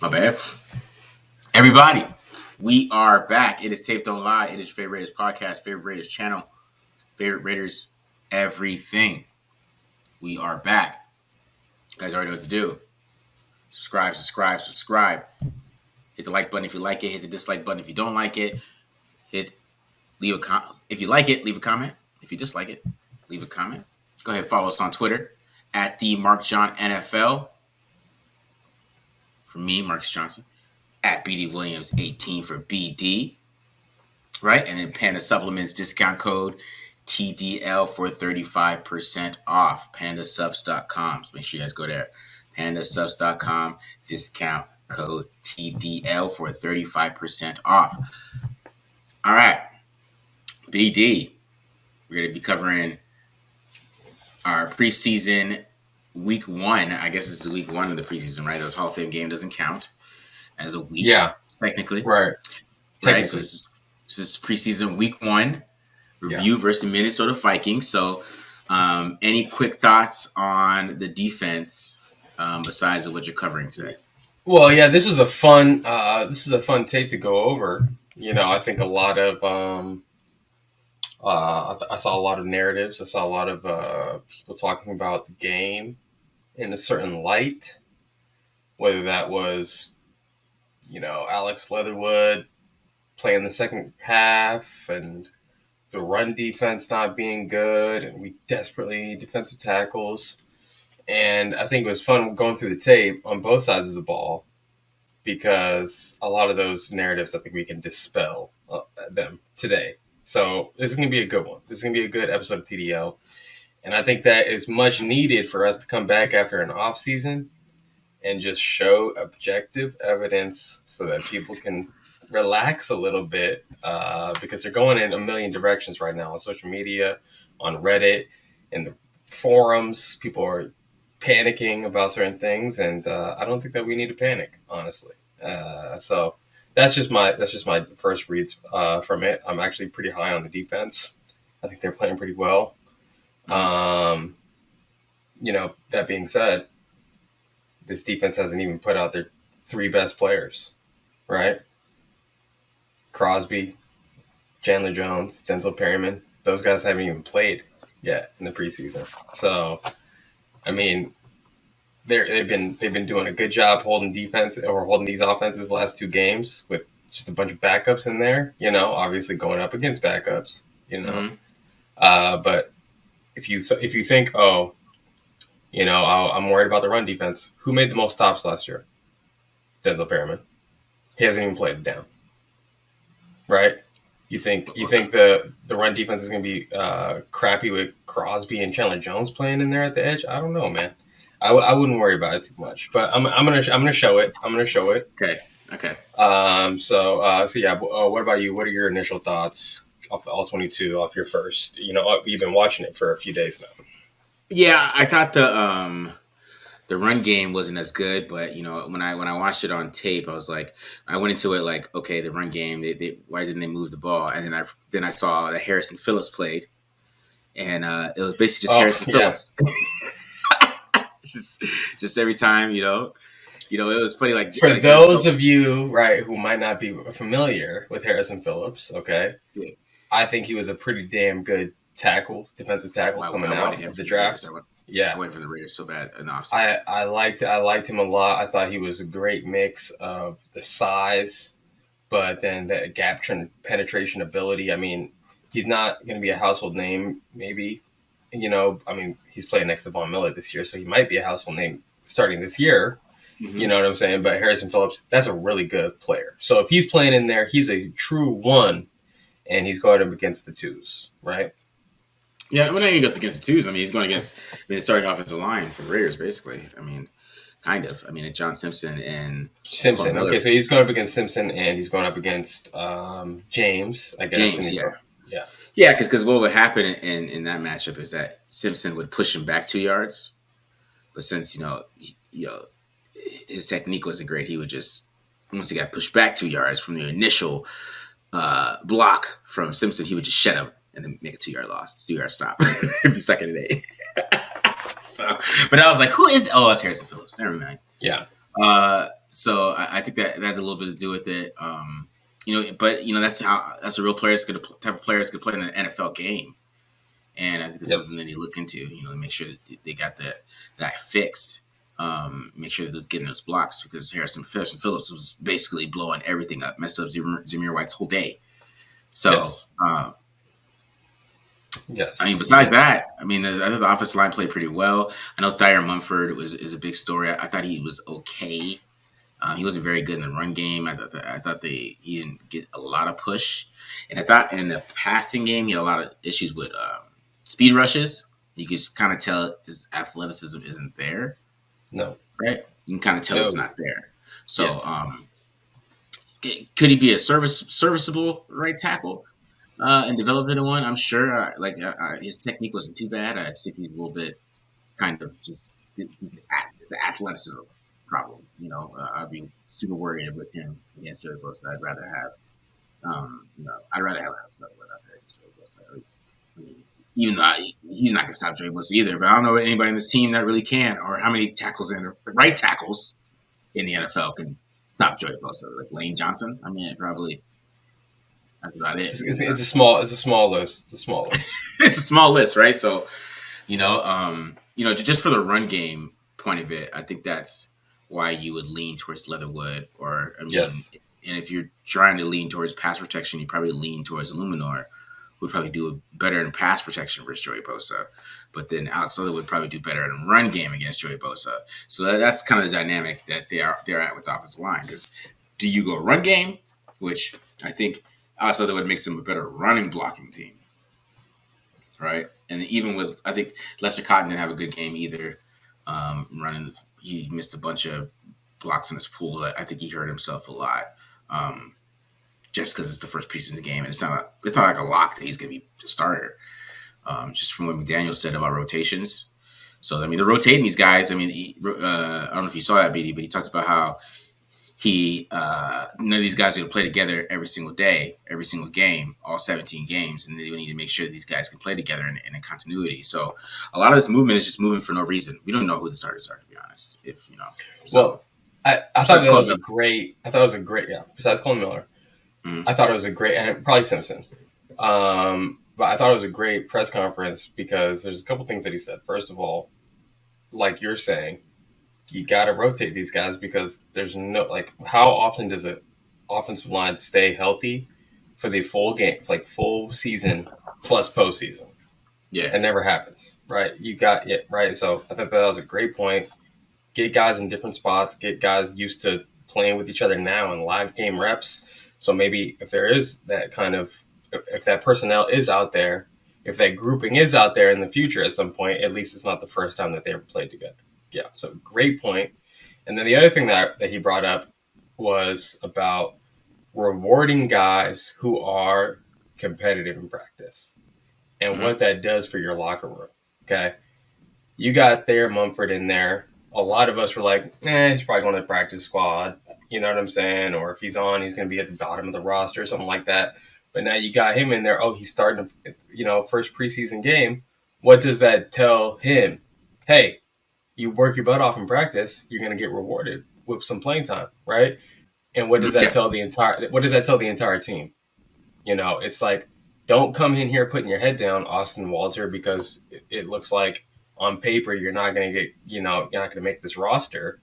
My bad. Everybody, we are back. It is Tape Don't Lie. It is your favorite Raiders podcast, favorite Raiders channel, favorite Raiders everything. We are back. You guys already know what to do. Subscribe. Hit the like button if you like it. Hit the dislike button if you don't like it. If you like it, leave a comment. If you dislike it, leave a comment. Go ahead and follow us on Twitter at the Mark John NFL. For me, Marcus Johnson. At BD Williams 18 for BD. Right? And then Panda Supplements discount code TDL for 35% off. PandaSubs.com. So make sure you guys go there. PandaSubs.com discount code TDL for 35% off. All right. BD. We're going to be covering our preseason week 1. I guess this is week 1 of the preseason, right? Those Hall of Fame game doesn't count as a week. Yeah. Technically. Right. Right. So this is preseason week 1 review versus the Minnesota Vikings. So any quick thoughts on the defense besides what you're covering today? Well, yeah, this is a fun tape to go over. You know, I think a lot of I saw a lot of narratives. I saw a lot of people talking about the game in a certain light, whether that was, you know, Alex Leatherwood playing the second half and the run defense not being good, and we desperately need defensive tackles. And I think it was fun going through the tape on both sides of the ball because a lot of those narratives, I think we can dispel them today. So this is going to be a good one. This is going to be a good episode of TDL. And I think that is much needed for us to come back after an off season and just show objective evidence so that people can relax a little bit because they're going in a million directions right now on social media, on Reddit, in the forums. People are panicking about certain things, and I don't think that we need to panic, honestly. So that's just my first reads from it. I'm actually pretty high on the defense. I think they're playing pretty well. You know, that being said, this defense hasn't even put out their 3 best players, right? Crosby, Chandler Jones, Denzel Perryman. Those guys haven't even played yet in the preseason. So, I mean, they've been doing a good job holding these offenses the last 2 games with just a bunch of backups in there. You know, obviously going up against backups. You know, but if you think, oh, you know, I'm worried about the run defense. Who made the most stops last year? Denzel Perryman. He hasn't even played it down. Right? You think the run defense is going to be crappy with Crosby and Chandler Jones playing in there at the edge? I don't know, man. I wouldn't worry about it too much, but I'm gonna show it. Okay. So yeah. What about you? What are your initial thoughts off the all 22? Off your first? You know, you've been watching it for a few days now. Yeah, I thought the run game wasn't as good, but you know, when I watched it on tape, I was like, I went into it like, okay, the run game, why didn't they move the ball? And then I saw that Harrison Phillips played, and it was basically just Harrison Phillips. just every time, you know, it was funny. Like for those of you, right, who might not be familiar with Harrison Phillips, okay, yeah. I think he was a pretty damn good defensive tackle coming out of the draft. I went for the Raiders so bad in the offseason. I liked him a lot. I thought he was a great mix of the size, but then the gap penetration ability. I mean, he's not going to be a household name, maybe. You know, I mean, he's playing next to Von Miller this year, so he might be a household name starting this year. Mm-hmm. You know what I'm saying? But Harrison Phillips, that's a really good player. So if he's playing in there, he's a true 1, and he's going up against the 2s, right? Yeah, when he goes against the 2s, I mean, he's going against the starting offensive line for the Raiders, basically. I mean, kind of. I mean, John Simpson and Simpson. Okay, so he's going up against Simpson, and he's going up against James, I guess. James, yeah. Yeah, because what would happen in that matchup is that Simpson would push him back 2 yards, but since you know his technique wasn't great, he would just once he got pushed back 2 yards from the initial block from Simpson, he would just shut him and then make a 2-yard loss. It's 2-yard stop. It'd be second and 8. So, but I was like, who is? Oh, it's Harrison Phillips. Never mind. Yeah. So I think that had a little bit to do with it. But that's a real type of players could play in an NFL game, and I think that's something Yes. that they look into. To make sure that they got that fixed. Make sure that they're getting those blocks because Harrison Phillips was basically blowing everything up, messed up Zamir White's whole day. So, Yes. Yes. besides that, I thought the offensive line played pretty well. I know Thyre Mumford is a big story. I thought he was okay. He wasn't very good in the run game. He didn't get a lot of push, and I thought in the passing game he had a lot of issues with speed rushes. You can just kind of tell his athleticism isn't there, No. right? You can kind of tell it's No. not there. So, Yes. could he be a serviceable right tackle and develop into one? I'm sure. His technique wasn't too bad. I just think he's a little bit kind of just it's the athleticism problem. I'd be super worried with him against Joey Bosa. I'd rather have stuff out there against Joey Bosa. At least, even though he's not going to stop Joey Bosa either. But I don't know anybody in this team that really can, or how many right tackles in the NFL can stop Joey Bosa. Like Lane Johnson. Probably that's about it. It's a small. It's a small list. It's a small list. It's a small list, right? So just for the run game point of it, I think that's why you would lean towards Leatherwood, Yes. and if you're trying to lean towards pass protection, you probably lean towards Illuminor, who'd probably do better in pass protection versus Joey Bosa. But then Alex Leatherwood would probably do better in run game against Joey Bosa. So that's kind of the dynamic that they're at with the offensive line. Because do you go run game, which I think Alex Leatherwood makes them a better running blocking team, right? And even with, I think Lester Cotton didn't have a good game either. He missed a bunch of blocks in his pool. I think he hurt himself a lot, just because it's the first preseason game, and it's not like a lock that he's going to be the starter. Just from what McDaniel said about rotations. So they're rotating these guys. I don't know if you saw that, BD, but he talked about how none of these guys are going to play together every single day, every single game, all 17 games, and they need to make sure that these guys can play together in continuity. So a lot of this movement is just moving for no reason. We don't know who the starters are, to be honest. So Well, I thought that was a great. I thought it was a great. Yeah. Besides Colin Miller, I thought it was a great, and probably Simpson. But I thought it was a great press conference because there's a couple things that he said. First of all, like you're saying, you got to rotate these guys because there's how often does an offensive line stay healthy for the full game, full season plus postseason? yeah, It never happens, right? You got it right. So I think that was a great point. Get guys in different spots. Get guys used to playing with each other now in live game reps. So maybe if there is that if that personnel is out there, if that grouping is out there in the future at some point, at least it's not the first time that they ever played together. Yeah, so great point. And then the other thing that he brought up was about rewarding guys who are competitive in practice and what that does for your locker room. Okay. You got Thayer Mumford in there. A lot of us were like, he's probably going to practice squad. You know what I'm saying? Or if he's on, he's going to be at the bottom of the roster or something like that. But now you got him in there. Oh, he's starting, first preseason game. What does that tell him? Hey, you work your butt off in practice, you're going to get rewarded with some playing time, right? And what does that tell the entire team? It's like, don't come in here putting your head down, Austin Walter, because it looks like on paper you're not going to get, you're not going to make this roster.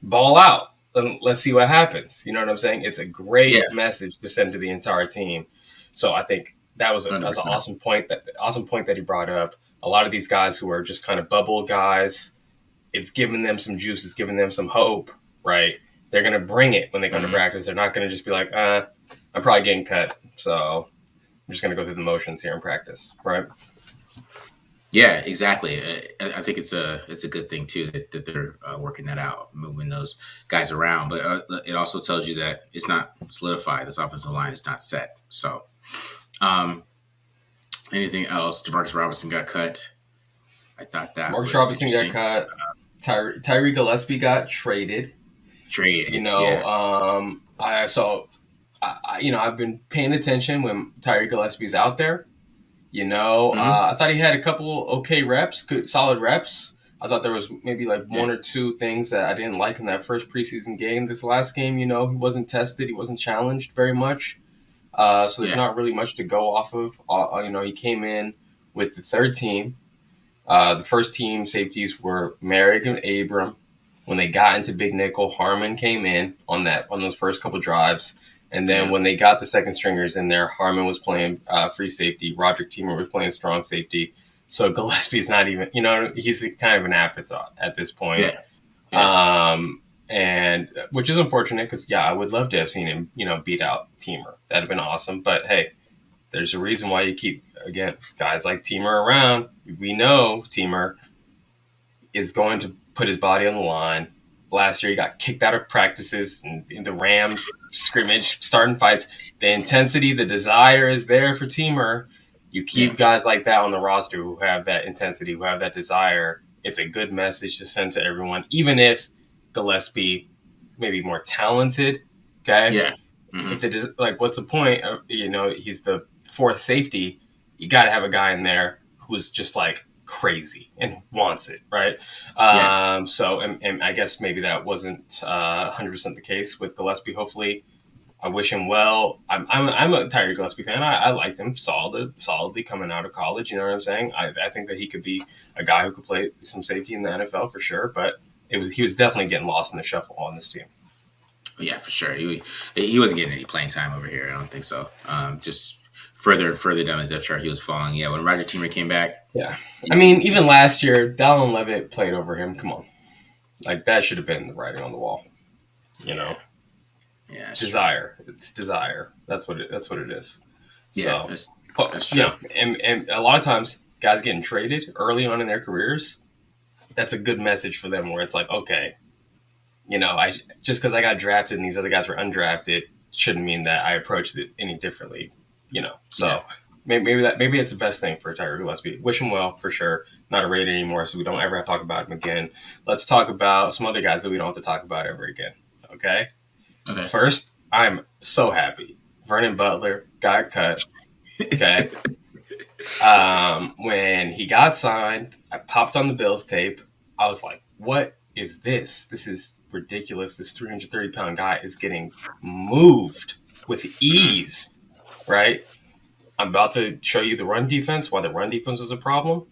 Ball out. Let's see what happens. You know what I'm saying? It's a great message to send to the entire team. So I think that was an awesome point that he brought up. A lot of these guys who are just kind of bubble guys, it's giving them some juice. It's giving them some hope, right? They're going to bring it when they come to practice. They're not going to just be like, I'm probably getting cut, so I'm just going to go through the motions here in practice, right? Yeah, exactly. I think it's a good thing too that they're working that out, moving those guys around. But it also tells you that it's not solidified. This offensive line is not set. So, anything else? Demarcus Robinson got cut. I thought that Marcus Robinson got cut. Tyree Gillespie got traded. I've been paying attention when Tyree Gillespie's out there. I thought he had a couple okay reps, good solid reps. I thought there was maybe like Yeah. one or two things that I didn't like in that first preseason game. This last game, he wasn't tested, he wasn't challenged very much. So there's Yeah. not really much to go off of. He came in with the third team. The first team safeties were Merrick and Abram. When they got into big nickel, Harmon came in on those first couple drives. And then Yeah. when they got the second stringers in there, Harmon was playing free safety. Roderick Teamer was playing strong safety. So Gillespie's not even, he's kind of an afterthought at this point. Yeah. Yeah. And which is unfortunate because, yeah, I would love to have seen him, beat out Teamer. That'd have been awesome. But hey, there's a reason why you keep, again, guys like Teamer around. We know Teamer is going to put his body on the line. Last year, he got kicked out of practices and in the Rams scrimmage, starting fights. The intensity, the desire is there for Teamer. You keep Yeah. guys like that on the roster who have that intensity, who have that desire. It's a good message to send to everyone, even if Gillespie may be more talented. Okay, Yeah. Mm-hmm. if it is like, what's the point of, he's the fourth safety. You got to have a guy in there who's just like crazy and wants it, right? Yeah. And I guess maybe that wasn't 100% the case with Gillespie. Hopefully, I wish him well. I'm a Tyree Gillespie fan. I liked him solidly coming out of college. You know what I'm saying? I think that he could be a guy who could play some safety in the NFL for sure. But he was definitely getting lost in the shuffle on this team. Yeah, for sure. He wasn't getting any playing time over here. I don't think so. Just further and further down the depth chart, he was falling. Yeah, when Roger Teamer came back. Yeah, I mean, even last year, Dallin Levitt played over him. Come on, like that should have been the writing on the wall. Yeah, It's that's desire. It's desire. That's what it is. yeah, So, that's true. and a lot of times, guys getting traded early on in their careers, that's a good message for them. Where it's like, okay, I just because I got drafted and these other guys were undrafted shouldn't mean that I approached it any differently. So. Yeah. Maybe it's the best thing for Tyree Gillespie. Wish him well for sure. Not a Raider anymore, so we don't ever have to talk about him again. Let's talk about some other guys that we don't have to talk about ever again. Okay. Okay. First, I'm so happy Vernon Butler got cut. Okay. When he got signed, I popped on the Bills tape. I was like, "What is this? This is ridiculous. This 330-pound guy is getting moved with ease, right?" I'm about to show you the run defense, why the run defense was a problem.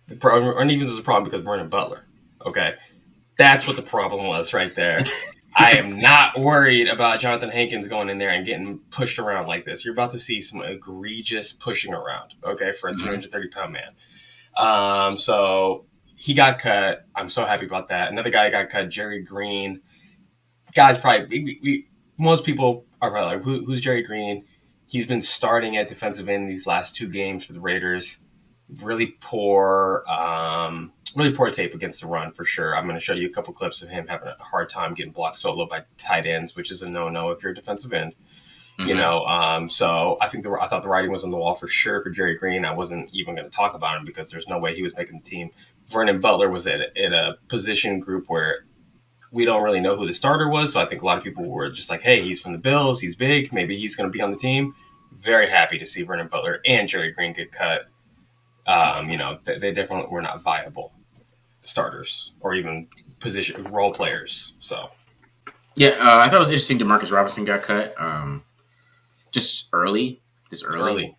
The run defense was a problem because Vernon Butler. Okay. That's what the problem was right there. I am not worried about Jonathan Hankins going in there and getting pushed around like this. You're about to see some egregious pushing around, okay, for a 330-pound man. So he got cut. I'm so happy about that. Another guy got cut, Jerry Green. Guys, probably, most people are probably like, who's Jerry Green? He's been starting at defensive end these last two games for the Raiders. Really poor tape against the run for sure. I'm going to show you a couple clips of him having a hard time getting blocked solo by tight ends, which is a no-no if you're a defensive end. So I thought the writing was on the wall for sure for Jerry Green. I wasn't even going to talk about him because there's no way he was making the team. Vernon Butler was in a position group where we don't really know who the starter was. So I think a lot of people were just like, hey, he's from the Bills. He's big. Maybe he's going to be on the team. Very happy to see Vernon Butler and Jerry Green get cut. They definitely were not viable starters or even position role players. So Yeah, I thought it was interesting. DeMarcus Robinson got cut. Just early, early.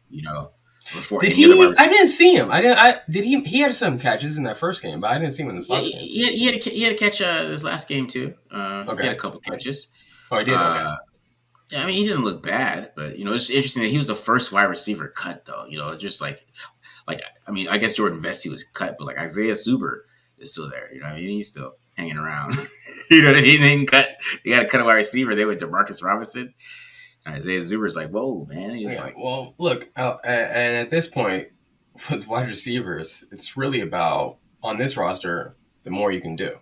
Before Did any of the he? wide I didn't see him. I didn't. Did he? He had some catches in that first game, but I didn't see him in this Yeah, last game. he had a catch this last game too. Okay. He had a couple catches. Oh, he did. Okay. Yeah, I mean he doesn't look bad, but it's interesting that he was the first wide receiver cut though. Just like I mean I guess Jordan Vesey was cut, but like Isaiah Suber is still there. I mean he's still hanging around. He didn't cut. They got to cut a wide receiver. They went to Demarcus Robinson. Isaiah Zuber's like, whoa, man. He's like, well, look, and at this point with wide receivers, it's really about on this roster the more you can do,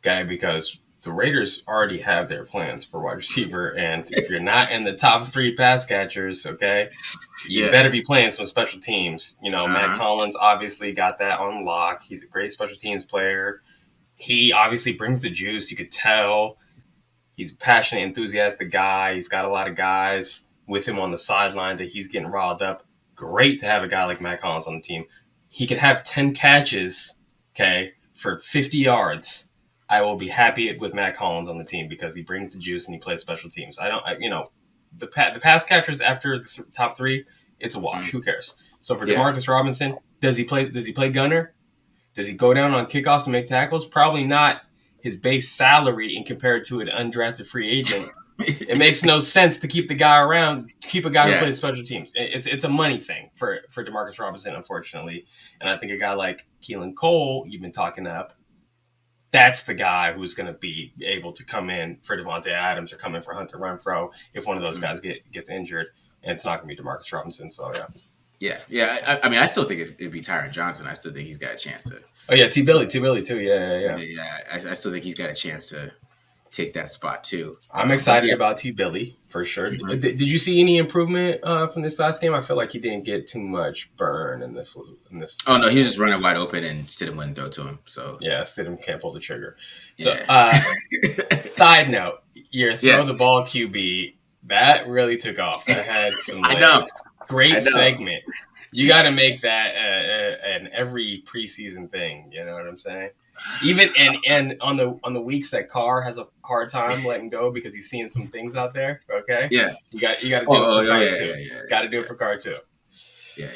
okay? Because the Raiders already have their plans for wide receiver, and if you're not in the top 3 pass catchers, okay, you better be playing some special teams. Matt Collins obviously got that on lock. He's a great special teams player. He obviously brings the juice. You could tell. He's a passionate, enthusiastic guy. He's got a lot of guys with him on the sideline that he's getting riled up. Great to have a guy like Matt Collins on the team. he could have 10 catches, okay, for 50 yards. I will be happy with Matt Collins on the team because he brings the juice and he plays special teams. The pass catchers after the top three, it's a wash. Mm. Who cares? So for Yeah. Demarcus Robinson, does he play gunner? Does he go down on kickoffs and make tackles? Probably not his base salary and compared to an undrafted free agent. It makes no sense to keep the guy around, keep a guy who plays special teams. It's a money thing for Demarcus Robinson, unfortunately. And I think a guy like Keelan Cole, you've been talking up, that's the guy who's going to be able to come in for Devontae Adams or come in for Hunter Renfrow if one of those guys gets injured. And it's not going to be Demarcus Robinson. So, yeah. Yeah. I mean, I still think it'd be Tyron Johnson. I still think he's got a chance to. Oh, yeah, T. Billy too. Yeah. Yeah. I still think he's got a chance to take that spot too. I'm excited about T. Billy for sure. Mm-hmm. Did you see any improvement from this last game? I feel like he didn't get too much burn in this. Oh no, he was just running wide open and Stidham wouldn't throw to him. So yeah, Stidham can't pull the trigger. So side note, your throw the ball QB that really took off. That had some legs. I know. Great segment. You got to make that an every preseason thing. You know what I'm saying? Even and on the weeks that Carr has a hard time letting go because he's seeing some things out there. Okay. Yeah. You got to do it for Carr too. Got to do it for Carr too. Yeah.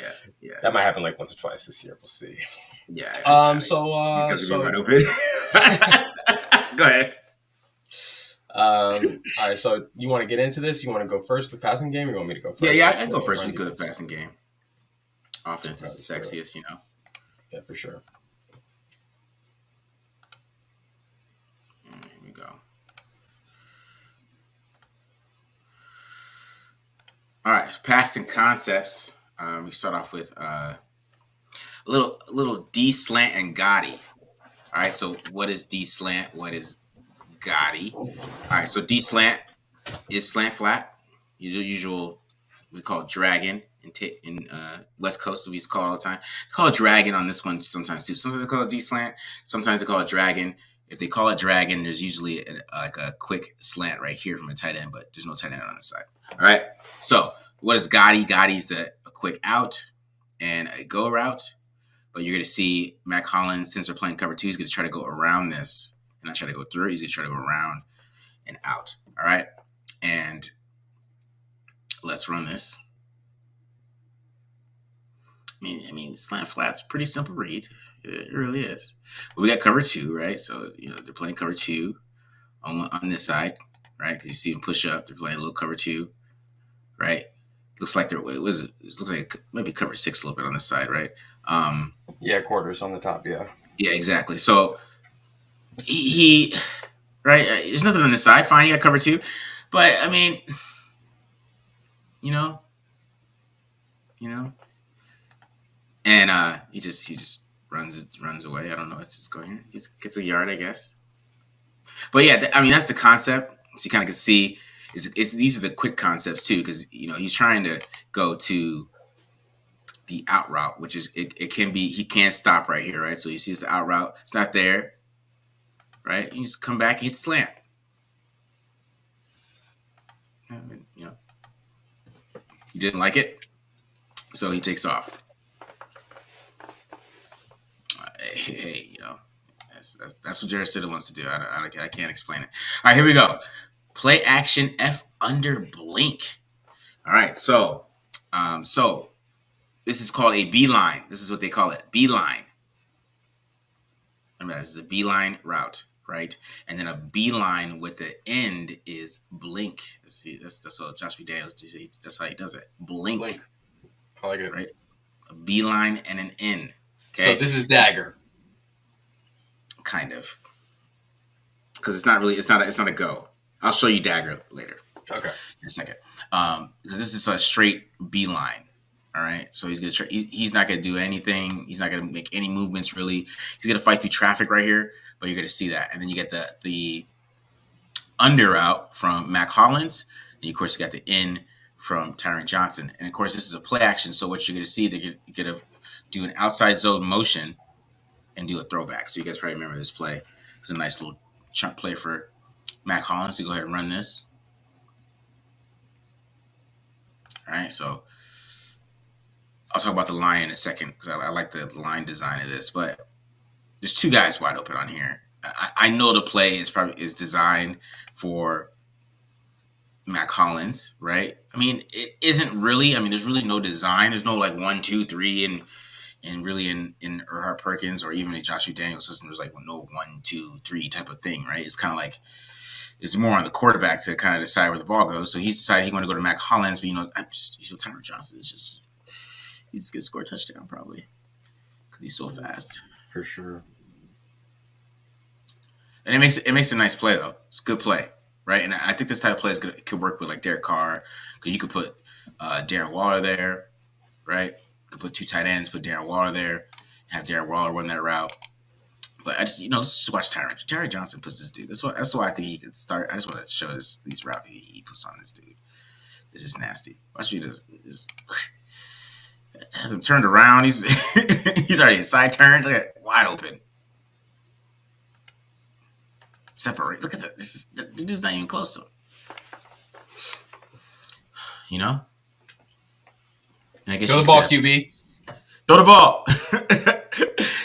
That might happen like once or twice this year. We'll see. Yeah. So right open. Go ahead. All right. So you want to get into this? You want to go first with passing game, or you want me to go first? Yeah. I go first. We go to passing game. Offense is the sexiest, you know. Yeah, for sure. Here we go. All right, passing concepts. We start off with a little D slant and Gotti. All right, so what is D slant? What is Gotti? All right, so D slant is slant flat. Usual we call it dragon in West Coast. We used to call it all the time. Call it dragon on this one sometimes too. Sometimes they call it D slant. Sometimes they call it dragon. If they call it dragon, there's usually like a quick slant right here from a tight end, but there's no tight end on the side. All right. So what is Gotti? Gotti's a quick out and a go route. But you're going to see Matt Collins, since they're playing cover two, he's going to try to go around this and not try to go through. He's going to try to go around and out. All right. And let's run this. I mean, slant flat's pretty simple read. It really is. But we got cover two, right? So, they're playing cover two on this side, right? Because you see them push up. They're playing a little cover two, right? Looks like it looks like maybe cover six a little bit on this side, right? Quarters on the top, yeah. Yeah, exactly. So he right, there's nothing on this side. Fine, you got cover two. But, I mean, and he just runs away. I don't know. It's just going. Gets a yard, I guess. But yeah, I mean that's the concept. So you kind of can see. These are the quick concepts too, because he's trying to go to the out route, which is it can be he can't stop right here, right? So you see it's the out route. It's not there, right? You just come back and hit the slant. He didn't like it, so he takes off. Hey, that's what Jared Stidham wants to do. I can't explain it. All right, here we go. Play action F under blink. All right, so this is called a beeline. This is what they call it, beeline. Remember, this is a beeline route, right? And then a beeline with the end is blink. See, that's what Josh McDaniels. That's how he does it. Blink. I like it. Right. A beeline and an N. Okay. So this is dagger. Kind of. Because it's not a go. I'll show you dagger later. Okay. In a second. Because this is a straight beeline. All right. So he's gonna try. He's not gonna do anything. He's not gonna make any movements really. He's gonna fight through traffic right here. But you're gonna see that, and then you get the under route from Mac Hollins, and of course you got the in from Tyron Johnson, and of course this is a play action. So what you're gonna see, they're gonna do an outside zone motion and do a throwback. So you guys probably remember this play. It was a nice little chunk play for Mac Hollins to go ahead and run this. All right, so I'll talk about the line in a second because I like the line design of this. But there's two guys wide open on here. I know the play is designed for Mac Hollins, right? I mean, it isn't really. I mean, there's really no design. There's no like 1, 2, 3, and really in Erhard Perkins or even in Joshua Daniels' system, there's like no 1, 2, 3 type of thing, right? It's kind of like it's more on the quarterback to kind of decide where the ball goes. So he's decided he want to go to Mac Hollins, but Tyler Johnson is just he's gonna score a touchdown probably because he's so fast. For sure. And it makes a nice play though. It's a good play, right? And I think this type of play could work with like Derek Carr because you could put Darren Waller there, right? You could put two tight ends, put Darren Waller there, have Darren Waller run that route. But I just let's just watch Tyron Johnson puts this dude. That's why I think he could start. I just want to show these route he puts on this dude. It's just nasty. Watch me just has him turned around. He's he's already side turned. Look at wide open. Separate. Look at that. The dude's not even close to him. You know? And I guess Throw the ball, QB. Throw the ball.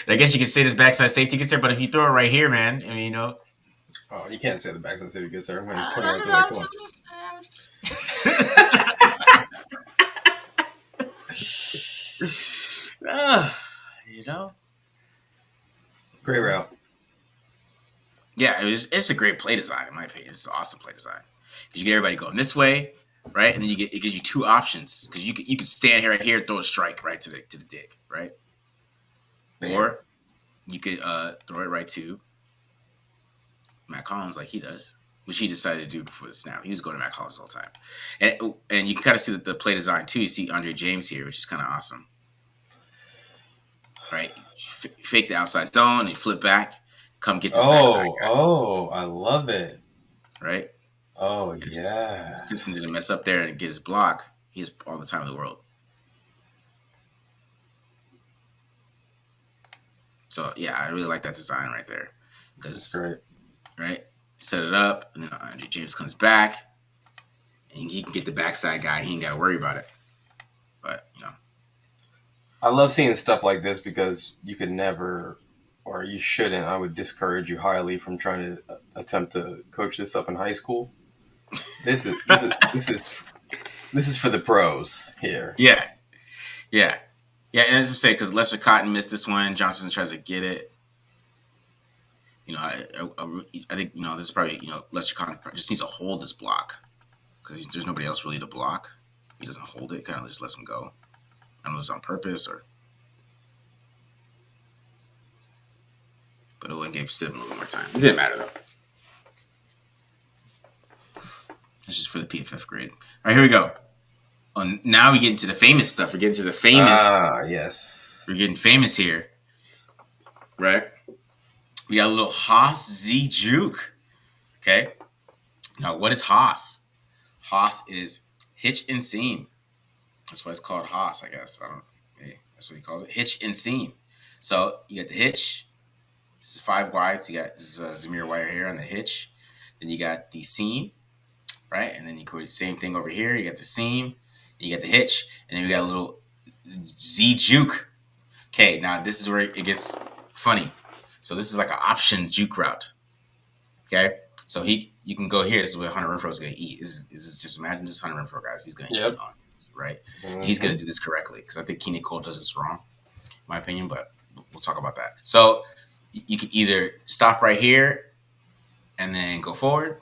I guess you can say this backside safety gets there, but if you throw it right here, man, I mean, Oh, you can't say the backside safety gets there. He's 20 yards away. Come on. You know? Great route. Yeah, it's a great play design, in my opinion. It's an awesome play design. Because you get everybody going this way, right? And then it gives you two options. Because you could stand here right here and throw a strike right to the dig, right? Man. Or you could throw it right to Matt Collins like he does, which he decided to do before the snap. He was going to Matt Collins all the time. And you can kind of see the play design too. You see Andre James here, which is kind of awesome. Right? Fake the outside zone and flip back. Come get this backside guy. Oh, I love it. Right? Oh, and yeah. Simpson didn't mess up there and get his block. He has all the time in the world. So, yeah, I really like that design right there. That's great. Right? Set it up, and then Andre James comes back, and he can get the backside guy. He ain't got to worry about it. But, I love seeing stuff like this because you could never, or you shouldn't, I would discourage you highly from trying to attempt to coach this up in high school. This is for the pros here. Yeah. And as I say, because Lester Cotton missed this one, Johnson tries to get it. I think this is probably Lester Cotton just needs to hold this block because there's nobody else really to block. He doesn't hold it, kind of just lets him go. I don't know if it's on purpose but it would give Stidham a little more time. It didn't matter though. It's just for the PFF grade. All right, here we go. Now we get into the famous stuff. We're getting to the famous. Yes. We're getting famous here, right? We got a little Haas Z Juke. Okay. Now, what is Haas? Haas is hitch and seam. That's why it's called Haas, I guess. That's what he calls it. Hitch and seam. So you got the hitch. This is 5 wide. So you got this Zamir wire here on the hitch. Then you got the seam, right? And then you go the same thing over here. You got the seam. You got the hitch. And then you got a little Z Juke. Okay, now this is where it gets funny. So this is like an option juke route. Okay? So you can go here. This is what Hunter Renfrow is going to eat. This is just imagine this Hunter Renfrow, guys. He's going to eat on this, right? Mm-hmm. He's going to do this correctly because I think Keenan Cole does this wrong, in my opinion, but we'll talk about that. So you can either stop right here and then go forward,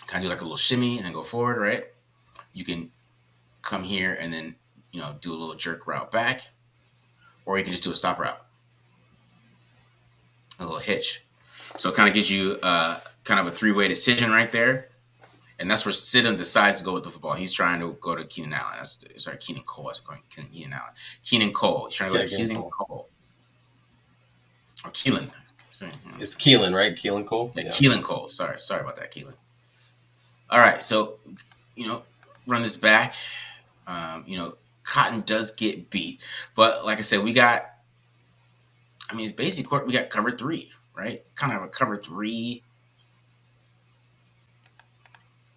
kind of do like a little shimmy and then go forward, right? You can come here and then, do a little jerk route back, or you can just do a stop route, a little hitch. So it kind of gives you kind of a 3-way decision right there. And that's where Stidham decides to go with the football. He's trying to go to Keenan Allen. Keenan Cole. I was going Keenan Allen. Keenan Cole. He's trying to go to Keenan Cole. Or Keelan. It's Keelan, right? Keelan Cole? Yeah, Keelan Cole. Sorry about that, Keelan. All right, so, run this back. Cotton does get beat. But like I said, it's basically, we got cover 3, right? Kind of a cover 3.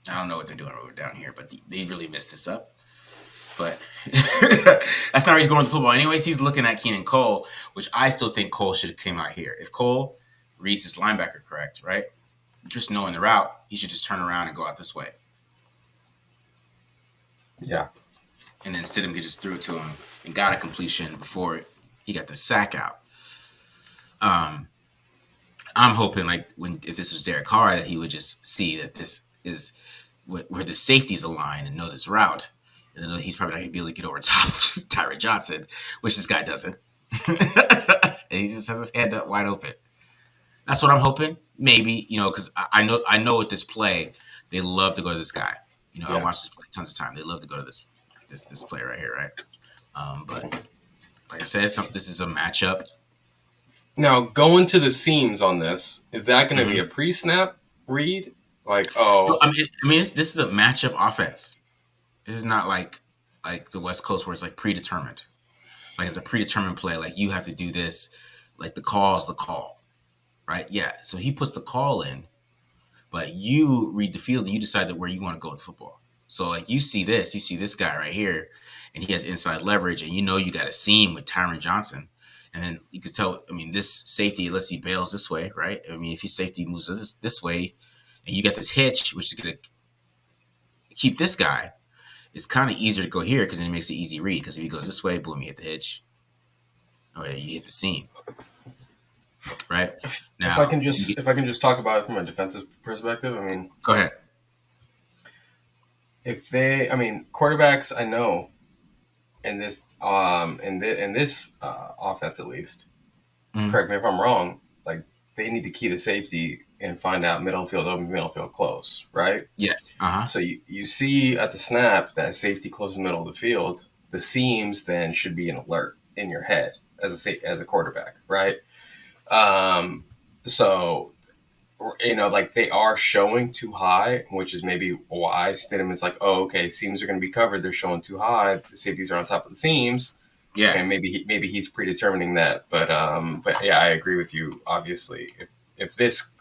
I don't know what they're doing over down here, but they really messed this up. But that's not where he's going to football. Anyways, he's looking at Keenan Cole, which I still think Cole should have came out here. If Cole reads his linebacker correct, right? Just knowing the route, he should just turn around and go out this way. Yeah. And then Stidham could just threw it to him and got a completion before he got the sack out. I'm hoping if this was Derek Carr that he would just see that this is where the safeties align and know this route. And then he's probably not going to be able to get over top of Tyron Johnson, which this guy doesn't. And he just has his head up wide open. That's what I'm hoping. Maybe, because I know with this play, they love to go to this guy. I watched this play tons of time. They love to go to this play right here, right? But like I said, this is a matchup. Now, going to the seams on this, is that going to be a pre-snap read? So, this is a matchup offense. This is not like the West Coast where it's predetermined. It's a predetermined play. You have to do this. The call is the call, right? Yeah. So he puts the call in, but you read the field and you decide where you want to go in football. So you see this guy right here, and he has inside leverage, and you got a seam with Tyron Johnson. And then you could tell, this safety, unless he bails this way, right? If his safety moves this way, and you got this hitch, which is going to keep this guy, it's kind of easier to go here because then it makes it easy read. Because if he goes this way, boom, you hit the hitch. Oh, yeah, you hit the seam. Right? Now, if I can just talk about it from a defensive perspective, go ahead. Quarterbacks, I know, in this offense at least, correct me if I'm wrong, they need to key to safety and find out middle field open, middle field close, right? Yes. So you see at the snap that safety close in the middle of the field, the seams then should be an alert in your head as a quarterback, right? So they are showing too high, which is maybe why Stidham is oh, okay, seams are going to be covered. They're showing too high. The safeties are on top of the seams. Yeah. And maybe he's predetermining that. But yeah, I agree with you. Obviously, if this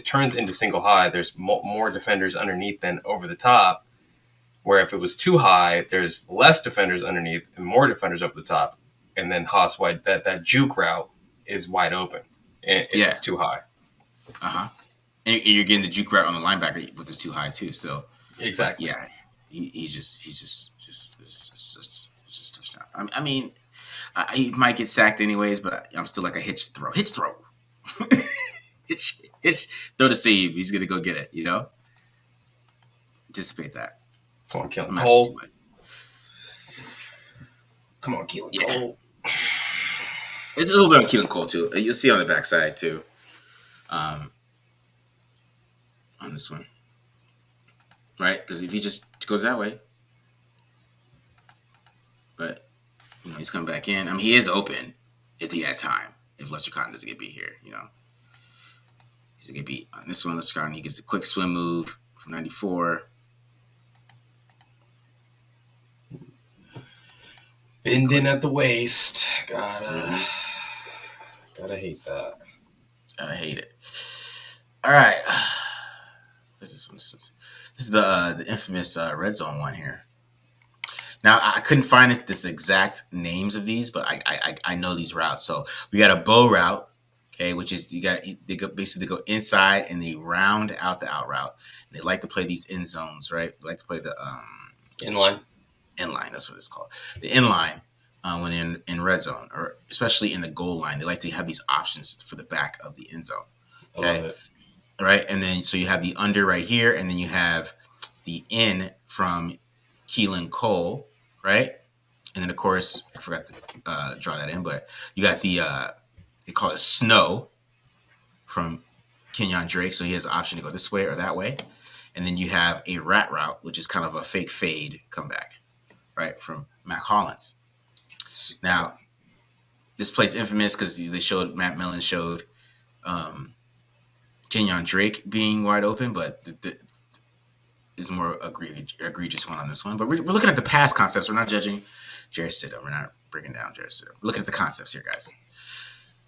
turns into single high, there's more defenders underneath than over the top. Where if it was too high, there's less defenders underneath and more defenders over the top. And then Haas wide that juke route is wide open if it's too high. And you're getting the juke route on the linebacker, but it's too high too. So exactly. Yeah, he's just touchdown. He might get sacked anyways, but I'm still a hitch throw, hitch, throw the seam. He's gonna go get it. Anticipate that. Come on, Keelan Cole. Come on, Keelan Cole. It's a little bit on Keelan Cole too. You'll see on the backside too. On this one, right? Because if he just goes that way, but he's coming back in. He is open if he had time. If Lester Cotton doesn't get beat here, he's gonna get beat on this one. Lester Cotton, he gets a quick swim move from 94. Bending at the waist. Gotta hate that. I hate it. All right. What's this one? This is the infamous red zone one here. Now I couldn't find this exact names of these, but I know these routes. So we got a bow route, okay, which is they go inside and they round out the out route. And they like to play these end zones, right? They like to play the inline. Inline, that's what it's called. The inline when they're in red zone, or especially in the goal line, they like to have these options for the back of the end zone. Okay, I love it. All right, and then so you have the under right here, and then you have the in from Keelan Cole, right? And then of course I forgot to draw that in, but you got the they call it snow from Kenyon Drake, so he has an option to go this way or that way, and then you have a rat route, which is kind of a fake fade comeback, right, from Mac Hollins. Now, this play's infamous because Matt Millen showed Kenyon Drake being wide open, but is more egregious one on this one. But we're looking at the pass concepts. We're not judging Jerry Stidham. We're not breaking down Jerry Stidham. We're looking at the concepts here, guys.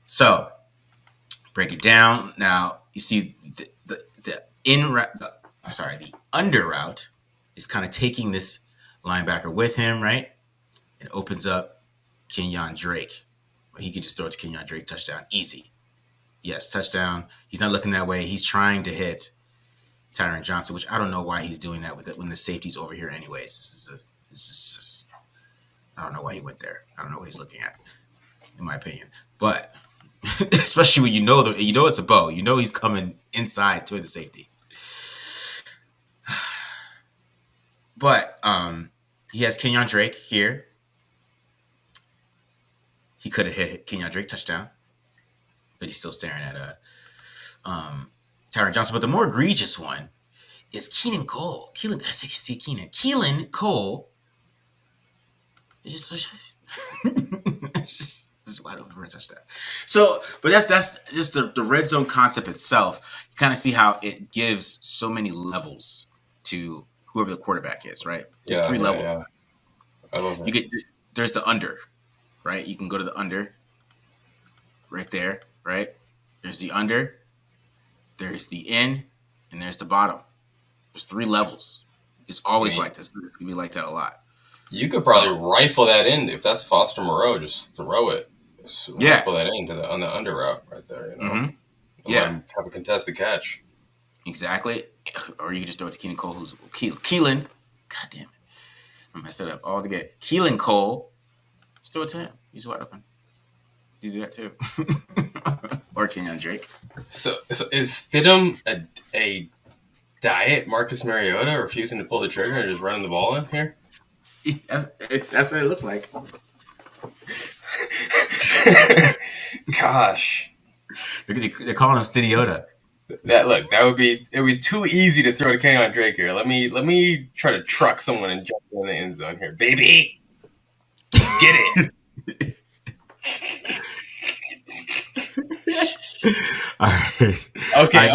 So, break it down. Now, you see the under route is kind of taking this linebacker with him, right? And opens up Kenyon Drake. He could just throw it to Kenyon Drake, touchdown, easy. Yes, touchdown. He's not looking that way. He's trying to hit Tyron Johnson, which I don't know why he's doing that with it when the safety's over here anyways. This is just I don't know why he went there. I don't know what he's looking at, in my opinion. But especially when you know it's a bow. You know he's coming inside to the safety. But he has Kenyon Drake here. He could have hit Kenyon Drake touchdown, but he's still staring at Tyron Johnson. But the more egregious one is Keelan Cole. Keelan Cole. It's just wide open for a touchdown. So, but that's just the red zone concept itself. You kind of see how it gives so many levels to whoever the quarterback is, right? There's three levels. Yeah. I love it. There's the under, right? You can go to the under, right there, right? There's the under, there's the in, and there's the bottom. There's three levels. It's always like this. It's gonna be like that a lot. You could probably rifle that in if that's Foster Moreau. Just throw it. Just rifle that in on the under route right there. You know? Mm-hmm. Yeah, have a contested catch. Exactly. Or you can just throw it to Keelan Cole, who's Keelan. God damn it, I messed it up all together. Keelan Cole. Just throw it to him. He's wide open. You do that too. Or Kenyon Drake. So is Stidham a diet Marcus Mariota, refusing to pull the trigger and just running the ball in here? That's what it looks like. Gosh, they're calling him Stidiota. That would be too easy to throw to Kenyon Drake here. Let me try to truck someone and jump in the end zone here, baby. Let's get it. All right. Okay.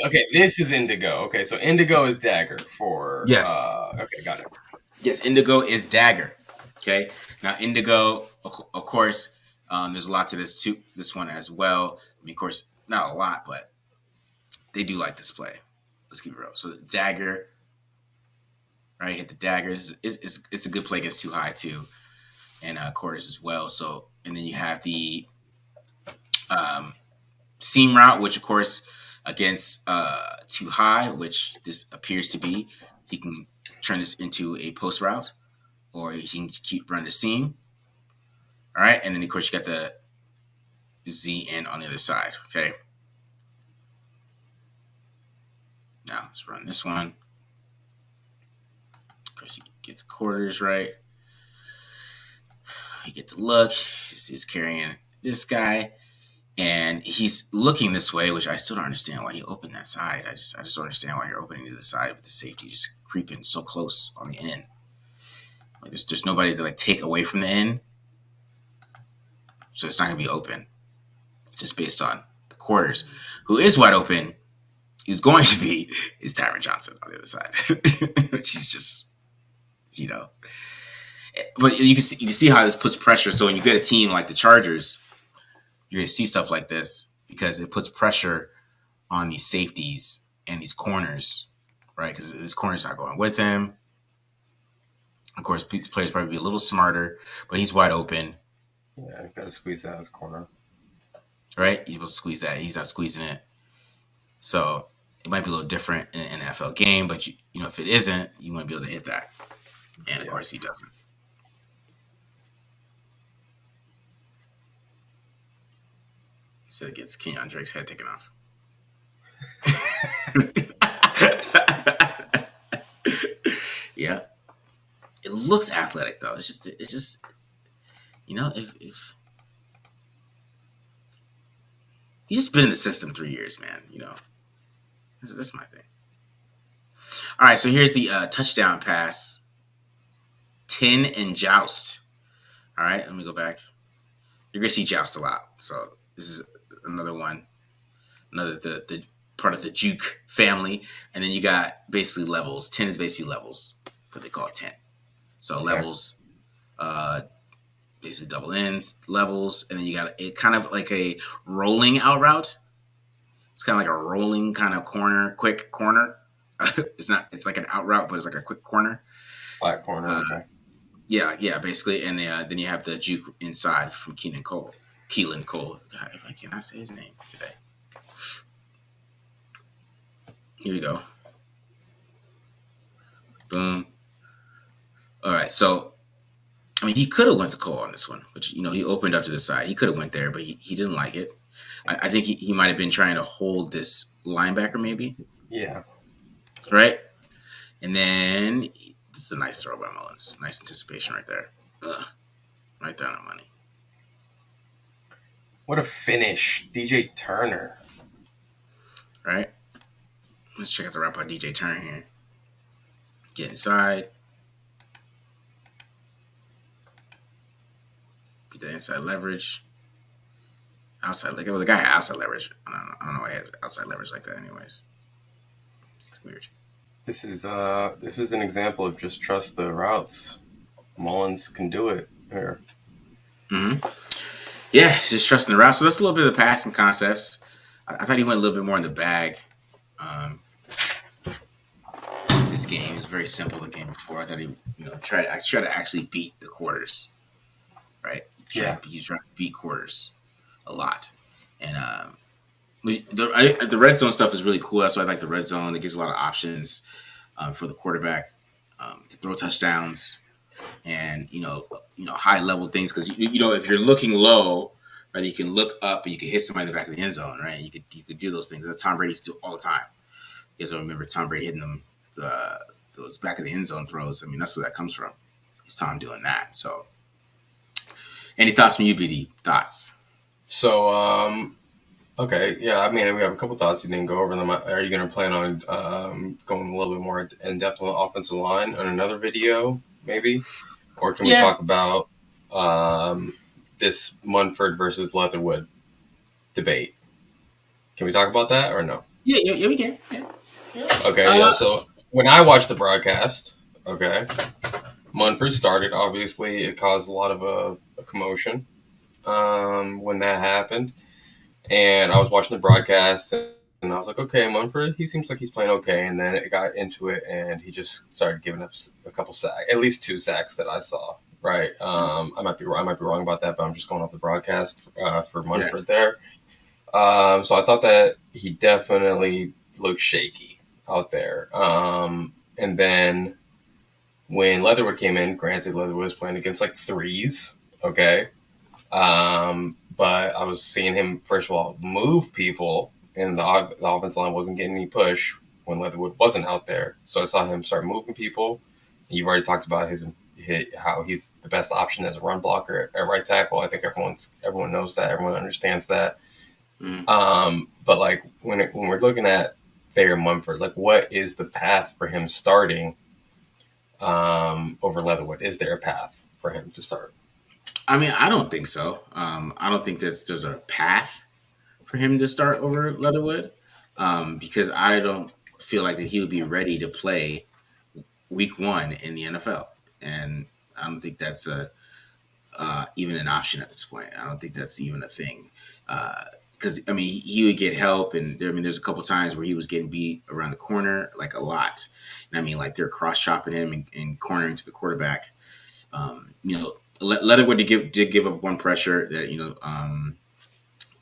Okay. This is Indigo. Okay, so Indigo is dagger for. Yes. Okay, got it. Yes, Indigo is dagger. Okay. Now Indigo, of course, there's a lot to this one as well. I mean, of course, not a lot, but they do like this play. Let's keep it real. So dagger, right? Hit the daggers. It's a good play against too high too, and quarters as well. So and then you have the seam route, which of course against too high, which this appears to be. He can turn this into a post route, or he can keep running the seam. All right, and then of course you got the Z in on the other side. Okay. Now let's run this one. Of course, you get the quarters right. You get the look. He's carrying this guy, and he's looking this way, which I still don't understand why he opened that side. I just don't understand why you're opening to the side with the safety just creeping so close on the end. Like there's nobody to like take away from the end, so it's not gonna be open. Just based on the quarters, who is wide open, who's going to be is Tyron Johnson on the other side, which is just, you know. But you can see how this puts pressure. So when you get a team like the Chargers, you're going to see stuff like this because it puts pressure on these safeties and these corners, right? Because this corner's not going with him. Of course, these players probably be a little smarter, but he's wide open. Yeah, you got to squeeze that as corner. Right? He's supposed to squeeze that. He's not squeezing it. So it might be a little different in an NFL game, but you know, if it isn't, you want to be able to hit that. And of course, he doesn't. So it gets Kenyon Drake's head taken off. Yeah. It looks athletic though. It's just you know, if he's just been in the system 3 years, man, you know. That's my thing. All right, so here's the touchdown pass. 10 and Joust. All right, let me go back. You're gonna see Joust a lot. So this is another one. Another the part of the Juke family. And then you got basically levels. 10 is basically levels. What they call it 10. So levels, basically double ends, levels, and then you got it kind of like a rolling out route. It's kind of like a rolling kind of quick corner. It's like an out route, but it's like a quick corner. Flat corner. Uh, Okay. yeah, basically, and then you have the juke inside from Keelan Cole. God, if I cannot say his name today. Here we go. Boom. All right, so I mean, he could have went to Cole on this one, which he opened up to the side. He could have went there, but he didn't like it. I think he might have been trying to hold this linebacker, maybe, Yeah. right? And then this is a nice throw by Mullins. Nice anticipation right there. Ugh, right there on the money. What a finish, DJ Turner. Right? Let's check out the route by DJ Turner here. Get inside. Beat the inside leverage. Outside, like the guy had outside leverage. I don't know why he has outside leverage like that. Anyways, it's weird. This is an example of just trust the routes. Mullins can do it here. Mm-hmm. Yeah, just trusting the route. So that's a little bit of the passing concepts. I thought he went a little bit more in the bag. This game is very simple. The game before, I thought he, try to actually beat the quarters, right? You try to beat quarters a lot, and the red zone stuff is really cool. That's why I like the red zone. It gives a lot of options for the quarterback to throw touchdowns and high level things because if you're looking low, right, you can look up and you can hit somebody in the back of the end zone, right? You could do those things. That's Tom Brady's do all the time. You guys don't remember Tom Brady hitting them those back of the end zone throws. I mean, that's where that comes from. It's Tom doing that. So, any thoughts from you, BD? Thoughts? So, okay, yeah. I mean, we have a couple thoughts. You didn't go over them. Are you going to plan on going a little bit more in depth on the offensive line on another video, maybe? Or can we talk about this Munford versus Leatherwood debate? Can we talk about that or no? Yeah, we can. Yeah. Okay, yeah. So when I watched the broadcast, okay, Munford started. Obviously, it caused a lot of a commotion when that happened. And I was watching the broadcast, and I was like, okay, Munford, he seems like he's playing okay. And then it got into it, and he just started giving up a couple sacks, at least 2 sacks that I saw. Right? I might be wrong about that, but I'm just going off the broadcast for Munford there. So I thought that he definitely looked shaky out there. And then when Leatherwood came in, granted Leatherwood was playing against like threes, okay. But I was seeing him, first of all, move people, and the offensive line wasn't getting any push when Leatherwood wasn't out there. So I saw him start moving people. You've already talked about how he's the best option as a run blocker at right tackle. I think everyone knows that. Everyone understands that. But like when we're looking at Thayer Munford, like what is the path for him starting over Leatherwood? Is there a path for him to start? I mean, I don't think so. I don't think there's a path for him to start over Leatherwood because I don't feel like that he would be ready to play week 1 in the NFL, and I don't think that's even an option at this point. I don't think that's even a thing. Because I mean, he would get help, and there's a couple times where he was getting beat around the corner like a lot. And I mean, like they're cross chopping him and cornering to the quarterback. Leatherwood did give up one pressure that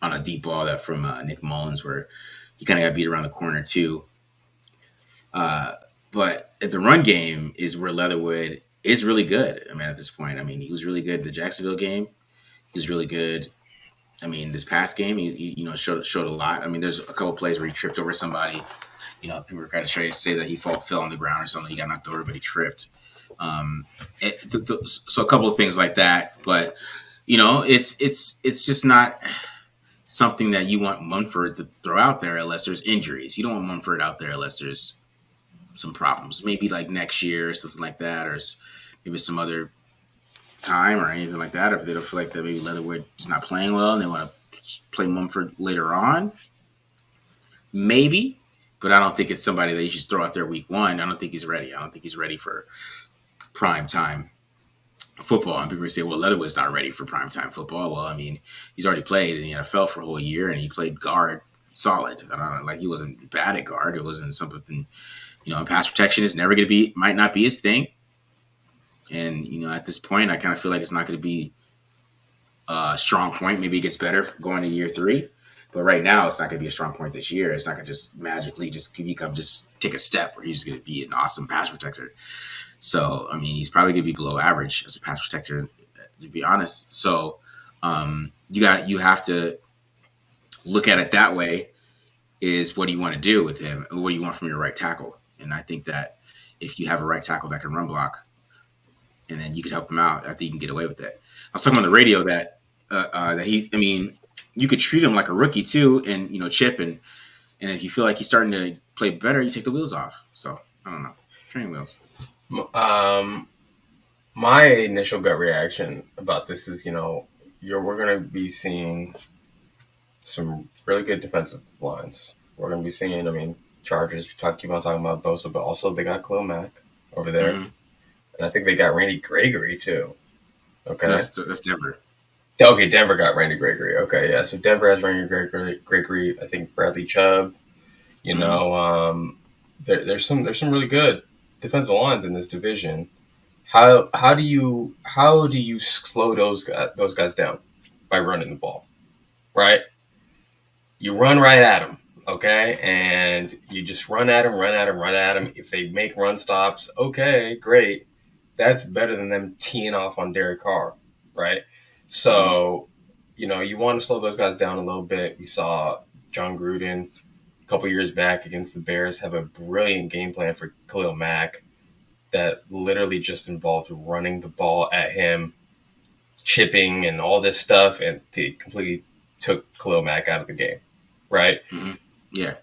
on a deep ball that from Nick Mullins where he kind of got beat around the corner too. But at the run game is where Leatherwood is really good. I mean, at this point, I mean, he was really good at the Jacksonville game. He was really good. I mean, this past game, he showed a lot. I mean, there's a couple plays where he tripped over somebody. People were kind of trying to say that he fell on the ground or something. He got knocked over, but he tripped. So a couple of things like that. But it's just not something that you want Munford to throw out there unless there's injuries. You don't want Munford out there unless there's some problems. Maybe like next year or something like that, or maybe some other time or anything like that. If they don't feel like that maybe Leatherwood is not playing well and they want to play Mumford later on, maybe. But I don't think it's somebody that you should throw out there week 1. I don't think he's ready. I don't think he's ready for prime time football. And people say, well, Leatherwood's not ready for prime time football. Well, I mean, he's already played in the NFL for a whole year and he played guard solid. I don't know, like he wasn't bad at guard. It wasn't something, pass protection is never going to be, might not be his thing. And at this point, I kind of feel like it's not going to be a strong point. Maybe it gets better going to year three, but right now it's not going to be a strong point this year. It's not going to just magically just become just take a step where he's going to be an awesome pass protector. So I mean, he's probably going to be below average as a pass protector, to be honest. So you have to look at it that way. Is what do you want to do with him? What do you want from your right tackle? And I think that if you have a right tackle that can run block, and then you could help him out, I think you can get away with that. I was talking on the radio that he, I mean, you could treat him like a rookie too, and chip and if you feel like he's starting to play better, you take the wheels off. So I don't know, training wheels. Um, my initial gut reaction about this is, we're going to be seeing some really good defensive lines. We're going to be seeing, Chargers keep on talking about Bosa, but also they got Khalil Mack over there, Mm-hmm. and I think they got Randy Gregory too. Okay. That's Denver. Okay, Denver got Randy Gregory. Okay, yeah. So Denver has Randy Gregory. I think Bradley Chubb. You Mm-hmm. know, there's some really good defensive lines in this division. How do you slow those guys down? By running the ball, right? You run right at them, okay, and you just run at them, run at them, run at them. If they make run stops, okay, great. That's better than them teeing off on Derek Carr, right? Mm-hmm. So, you want to slow those guys down a little bit. We saw John Gruden a couple years back against the Bears have a brilliant game plan for Khalil Mack that literally just involved running the ball at him, chipping, and all this stuff, and they completely took Khalil Mack out of the game, right? Mm-hmm. Yeah.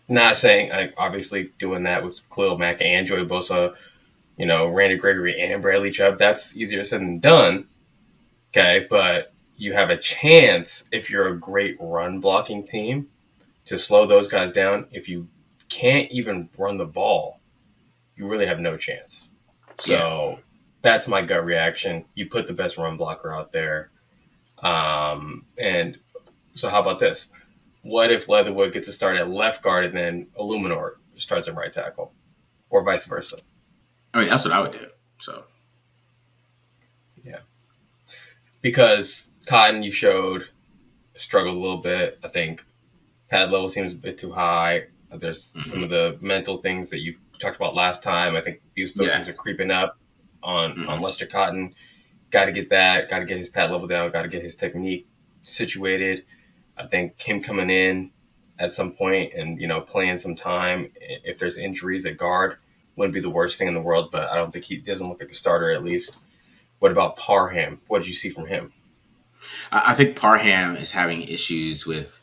Not saying, obviously, doing that with Khalil Mack and Joey Bosa, Randy Gregory and Bradley Chubb, that's easier said than done. Okay, but you have a chance if you're a great run blocking team to slow those guys down. If you can't even run the ball, you really have no chance. Yeah. So that's my gut reaction. You put the best run blocker out there. And so how about this? What if Leatherwood gets to start at left guard and then Illuminor starts at right tackle, or vice versa? I mean, that's what I would do. So Yeah, because Cotton, you showed, struggled a little bit. I think pad level seems a bit too high. There's some mm-hmm. of the mental things that you talked about last time. I think those Yeah. things are creeping up on Mm-hmm. Lester Cotton. Got to get that. Got to get his pad level down. Got to get his technique situated. I think him coming in at some point and playing some time, if there's injuries at guard, wouldn't be the worst thing in the world. But I don't think he doesn't look like a starter at least. What about Parham? What did you see from him? I think Parham is having issues with.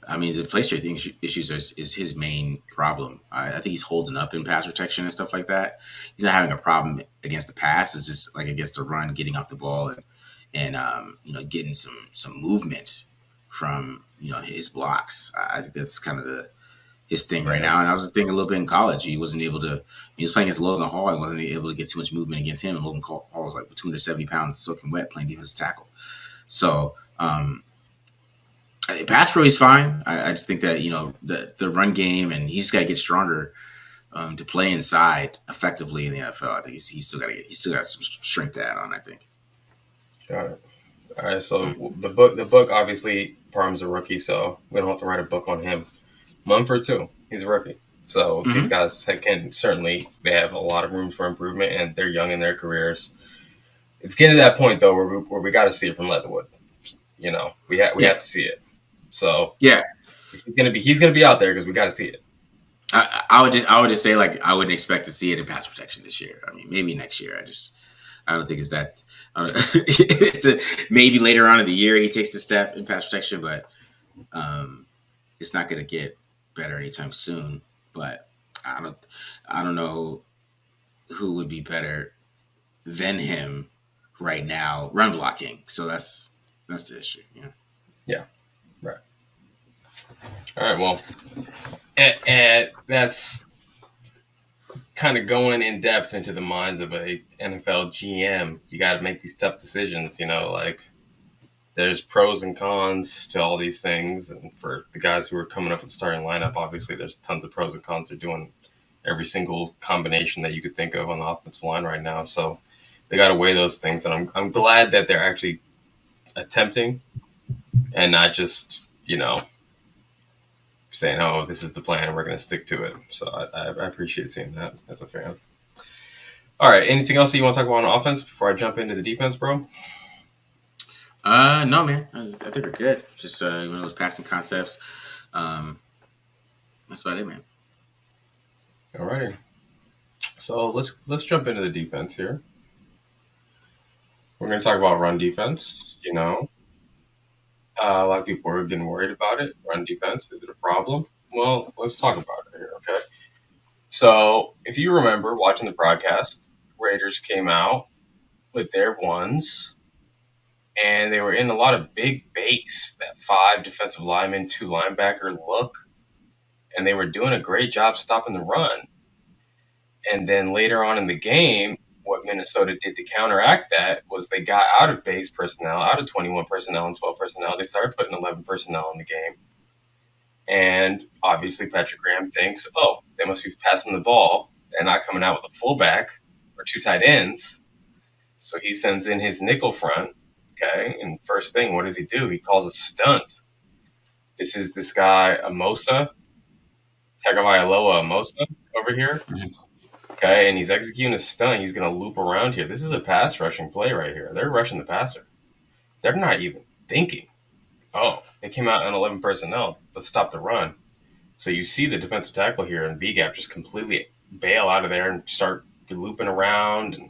I mean, the play straight issues is his main problem. I think he's holding up in pass protection and stuff like that. He's not having a problem against the pass. It's just like against the run, getting off the ball and getting some movement from his blocks. I think that's kind of his thing right Yeah, now. And I was just thinking a little bit in college. He wasn't able to. He was playing against Logan Hall. He wasn't able to get too much movement against him. And Logan Hall was like 270 pounds, soaking wet, playing defensive tackle. So pass pro, he's fine. I just think that the run game, and he's got to get stronger to play inside effectively in the NFL. I think he's still got some strength to add on. I think. got it. All right, so the book obviously Parham's a rookie, so we don't have to write a book on him. Mumford too, he's a rookie. So these Mm-hmm. guys can certainly they have a lot of room for improvement, and they're young in their careers. It's getting to that point though where we got to see it from Leatherwood. We Yeah, have to see it. So yeah. he's gonna be out there because we got to see it. I would just say like I wouldn't expect to see it in pass protection this year. I mean, maybe next year. I don't think it's that. I don't, maybe later on in the year he takes the step in pass protection, but um, it's not going to get better anytime soon. But I don't I don't know who would be better than him right now run blocking. So that's the issue. Yeah. Yeah, right. All right. Well, and that's kind of going in depth into the minds of a NFL GM. You got to make these tough decisions. Like there's pros and cons to all these things. And for the guys who are coming up with the starting lineup, obviously there's tons of pros and cons. They're doing every single combination that you could think of on the offensive line right now. So They got to weigh those things, and I'm glad that they're actually attempting and not just saying, "Oh, this is the plan, and we're going to stick to it." So I appreciate seeing that as a fan. All right, anything else that you want to talk about on offense before I jump into the defense, bro? No, man. I think we're good. Just one of those passing concepts. Um, that's about it, man. All righty. So let's jump into the defense here. We're going to talk about run defense. A lot of people are getting worried about it. Run defense, is it a problem? Well, let's talk about it here, okay? So, if you remember watching the broadcast, Raiders came out with their ones, and they were in a lot of big base, that 5 defensive lineman, 2 linebacker look, and they were doing a great job stopping the run. And then later on in the game, what Minnesota did to counteract that was they got out of base personnel, out of 21 personnel and 12 personnel. They started putting 11 personnel in the game. And obviously, Patrick Graham thinks, oh, they must be passing the ball and not coming out with a fullback or 2 tight ends. So he sends in his nickel front. Okay. And first thing, what does he do? He calls a stunt. This is this guy, Amosa, Tagovailoa Amosa over here. Okay. And he's executing a stunt. He's going to loop around here. This is a pass rushing play right here. They're rushing the passer. They're not even thinking, oh, they came out on 11 personnel. Let's stop the run. So you see the defensive tackle here in B gap just completely bail out of there and start looping around. And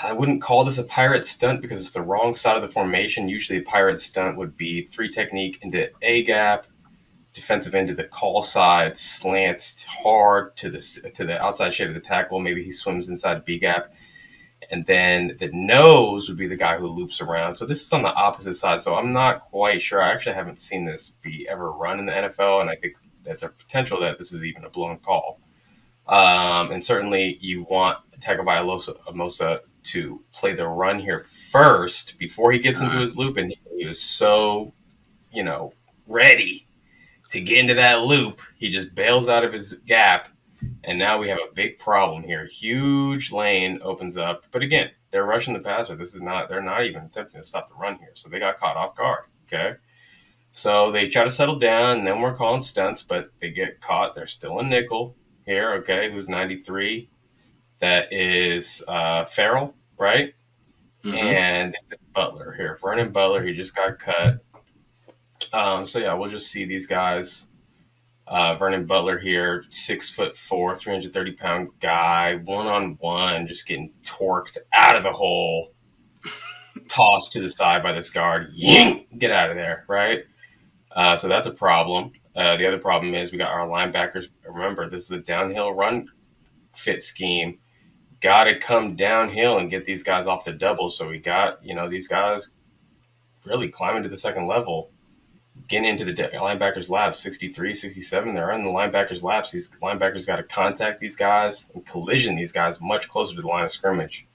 I wouldn't call this a pirate stunt because it's the wrong side of the formation. Usually a pirate stunt would be 3 technique into A gap, defensive end to the call side, slants hard to the outside shade of the tackle. Maybe he swims inside B gap. And then the nose would be the guy who loops around. So this is on the opposite side. So I'm not quite sure. I actually haven't seen this be ever run in the NFL, and I think that's a potential that this is even a blown call. And certainly you want Tagovailoa to play the run here first before he gets into his loop, and he was so, ready to get into that loop. He just bails out of his gap. And now we have a big problem here. Huge lane opens up. But again, they're rushing the passer. They're not even attempting to stop the run here. So they got caught off guard. Okay. So they try to settle down, and then we're calling stunts, but they get caught. They're still in nickel here. Okay. Who's 93? That is Farrell, right? Mm-hmm. And it's Butler here. Vernon Butler, he just got cut. So yeah, we'll just see these guys. Vernon Butler here, 6'4", 330-pound guy, 1-on-1, just getting torqued out of the hole, tossed to the side by this guard. Ying! Get out of there, right? So that's a problem. The other problem is we got our linebackers. Remember, this is a downhill run fit scheme. Got to come downhill and get these guys off the double. So we got, these guys really climbing to the second level. Getting into the linebackers' laps, 63, 67. They're in the linebackers' laps. These linebackers got to contact these guys and collision these guys much closer to the line of scrimmage.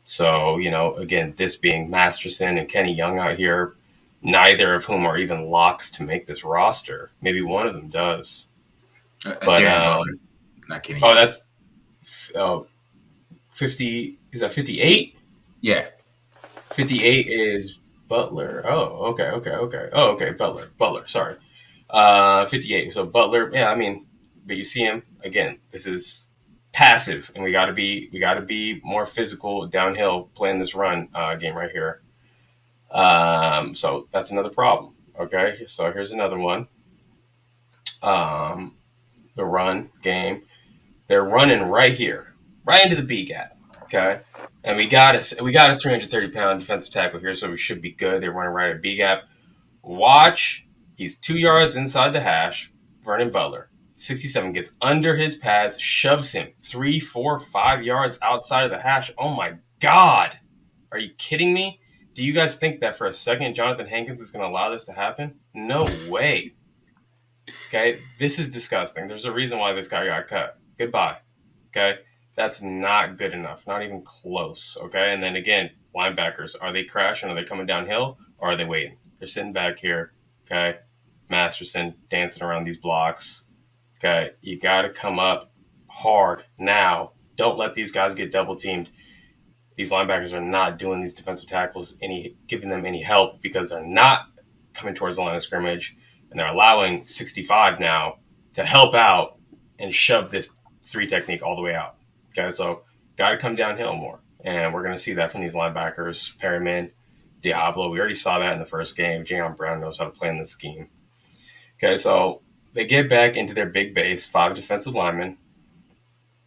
So, again, this being Masterson and Kenny Young out here, neither of whom are even locks to make this roster. Maybe one of them does. That's Darren Butler, not Kenny Young. Oh, that's 50. Is that 58? Yeah. 58 is Butler. Oh, okay. Oh, okay. Butler. Sorry. 58. So Butler. Yeah, but you see him again. This is passive, and we got to be more physical downhill playing this run game right here. So that's another problem. Okay. So here's another one. The run game. They're running right here, right into the B gap. Okay. And we got a 330-pound defensive tackle here, so we should be good. They're running right at B gap. Watch. He's 2 yards inside the hash. Vernon Butler, 67, gets under his pads, shoves him 3, 4, 5 yards outside of the hash. Oh, my God. Are you kidding me? Do you guys think that for a second Jonathan Hankins is going to allow this to happen? No way. Okay? This is disgusting. There's a reason why this guy got cut. Goodbye. Okay? That's not good enough. Not even close. Okay? And then again, linebackers. Are they crashing? Are they coming downhill? Or are they waiting? They're sitting back here. Okay? Masterson dancing around these blocks. Okay? You got to come up hard now. Don't let these guys get double teamed. these linebackers are not doing these defensive tackles giving them any help because they're not coming towards the line of scrimmage, and they're allowing 65 now to help out and shove this 3 technique all the way out. Okay, so got to come downhill more, and we're going to see that from these linebackers, Perryman, Diablo. We already saw that in the first game. Jayon Brown knows how to play in this scheme. Okay, so they get back into their big base, 5 defensive linemen.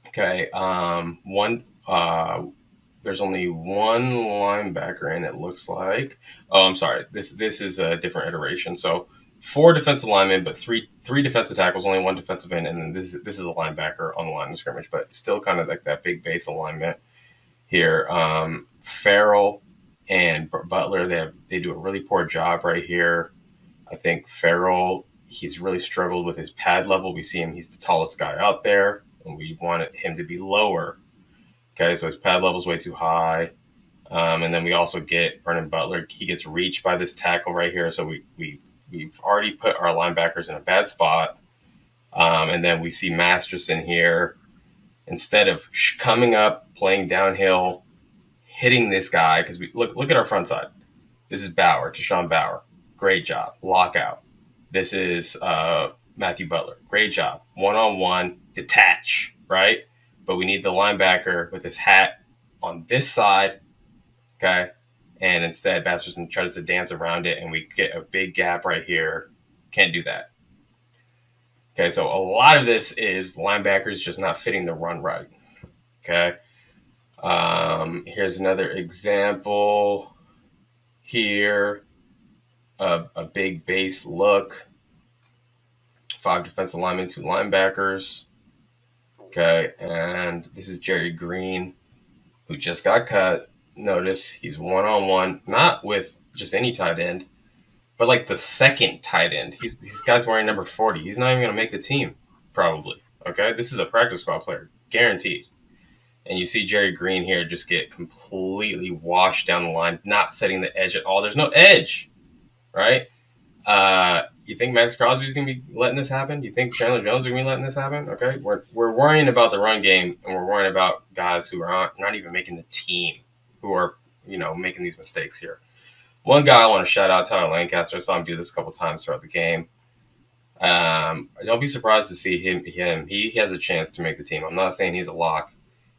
Okay, there's only one linebacker in, it looks like. Oh, I'm sorry. This is a different iteration. So 4 defensive linemen, but three defensive tackles, only 1 defensive end, and then this is a linebacker on the line of scrimmage, but still kind of like that big base alignment here. Farrell and Butler, they do a really poor job right here. I think Farrell, he's really struggled with his pad level. We see him; he's the tallest guy out there, and we wanted him to be lower. Okay, so his pad level is way too high. And then we also get Vernon Butler. He gets reached by this tackle right here. So we've already put our linebackers in a bad spot. And then we see Masterson here. Instead of coming up, playing downhill, hitting this guy, because we look at our front side. This is Bauer, Deshaun Bauer. Great job. Lockout. This is Matthew Butler. Great job. One-on-one, detach, right? But we need the linebacker with his hat on this side, okay? And instead, Masterson tries to dance around it, and we get a big gap right here. Can't do that. Okay, so a lot of this is linebackers just not fitting the run right, okay? Here's another example here. A big base look. 5 defensive linemen, 2 linebackers. Okay, and this is Jerry Green, who just got cut. Notice he's one-on-one, not with just any tight end, but like the second tight end. These guy's wearing number 40. He's not even going to make the team, probably. Okay, this is a practice squad player, guaranteed. And you see Jerry Green here just get completely washed down the line, not setting the edge at all. There's no edge, right? You think Max Crosby's going to be letting this happen? You think Chandler Jones is going to be letting this happen? Okay, we're worrying about the run game, and we're worrying about guys who are not even making the team, who are making these mistakes here. One guy I want to shout out, Tyler Lancaster. I saw him do this a couple times throughout the game. Don't be surprised to see him. He has a chance to make the team. I'm not saying he's a lock.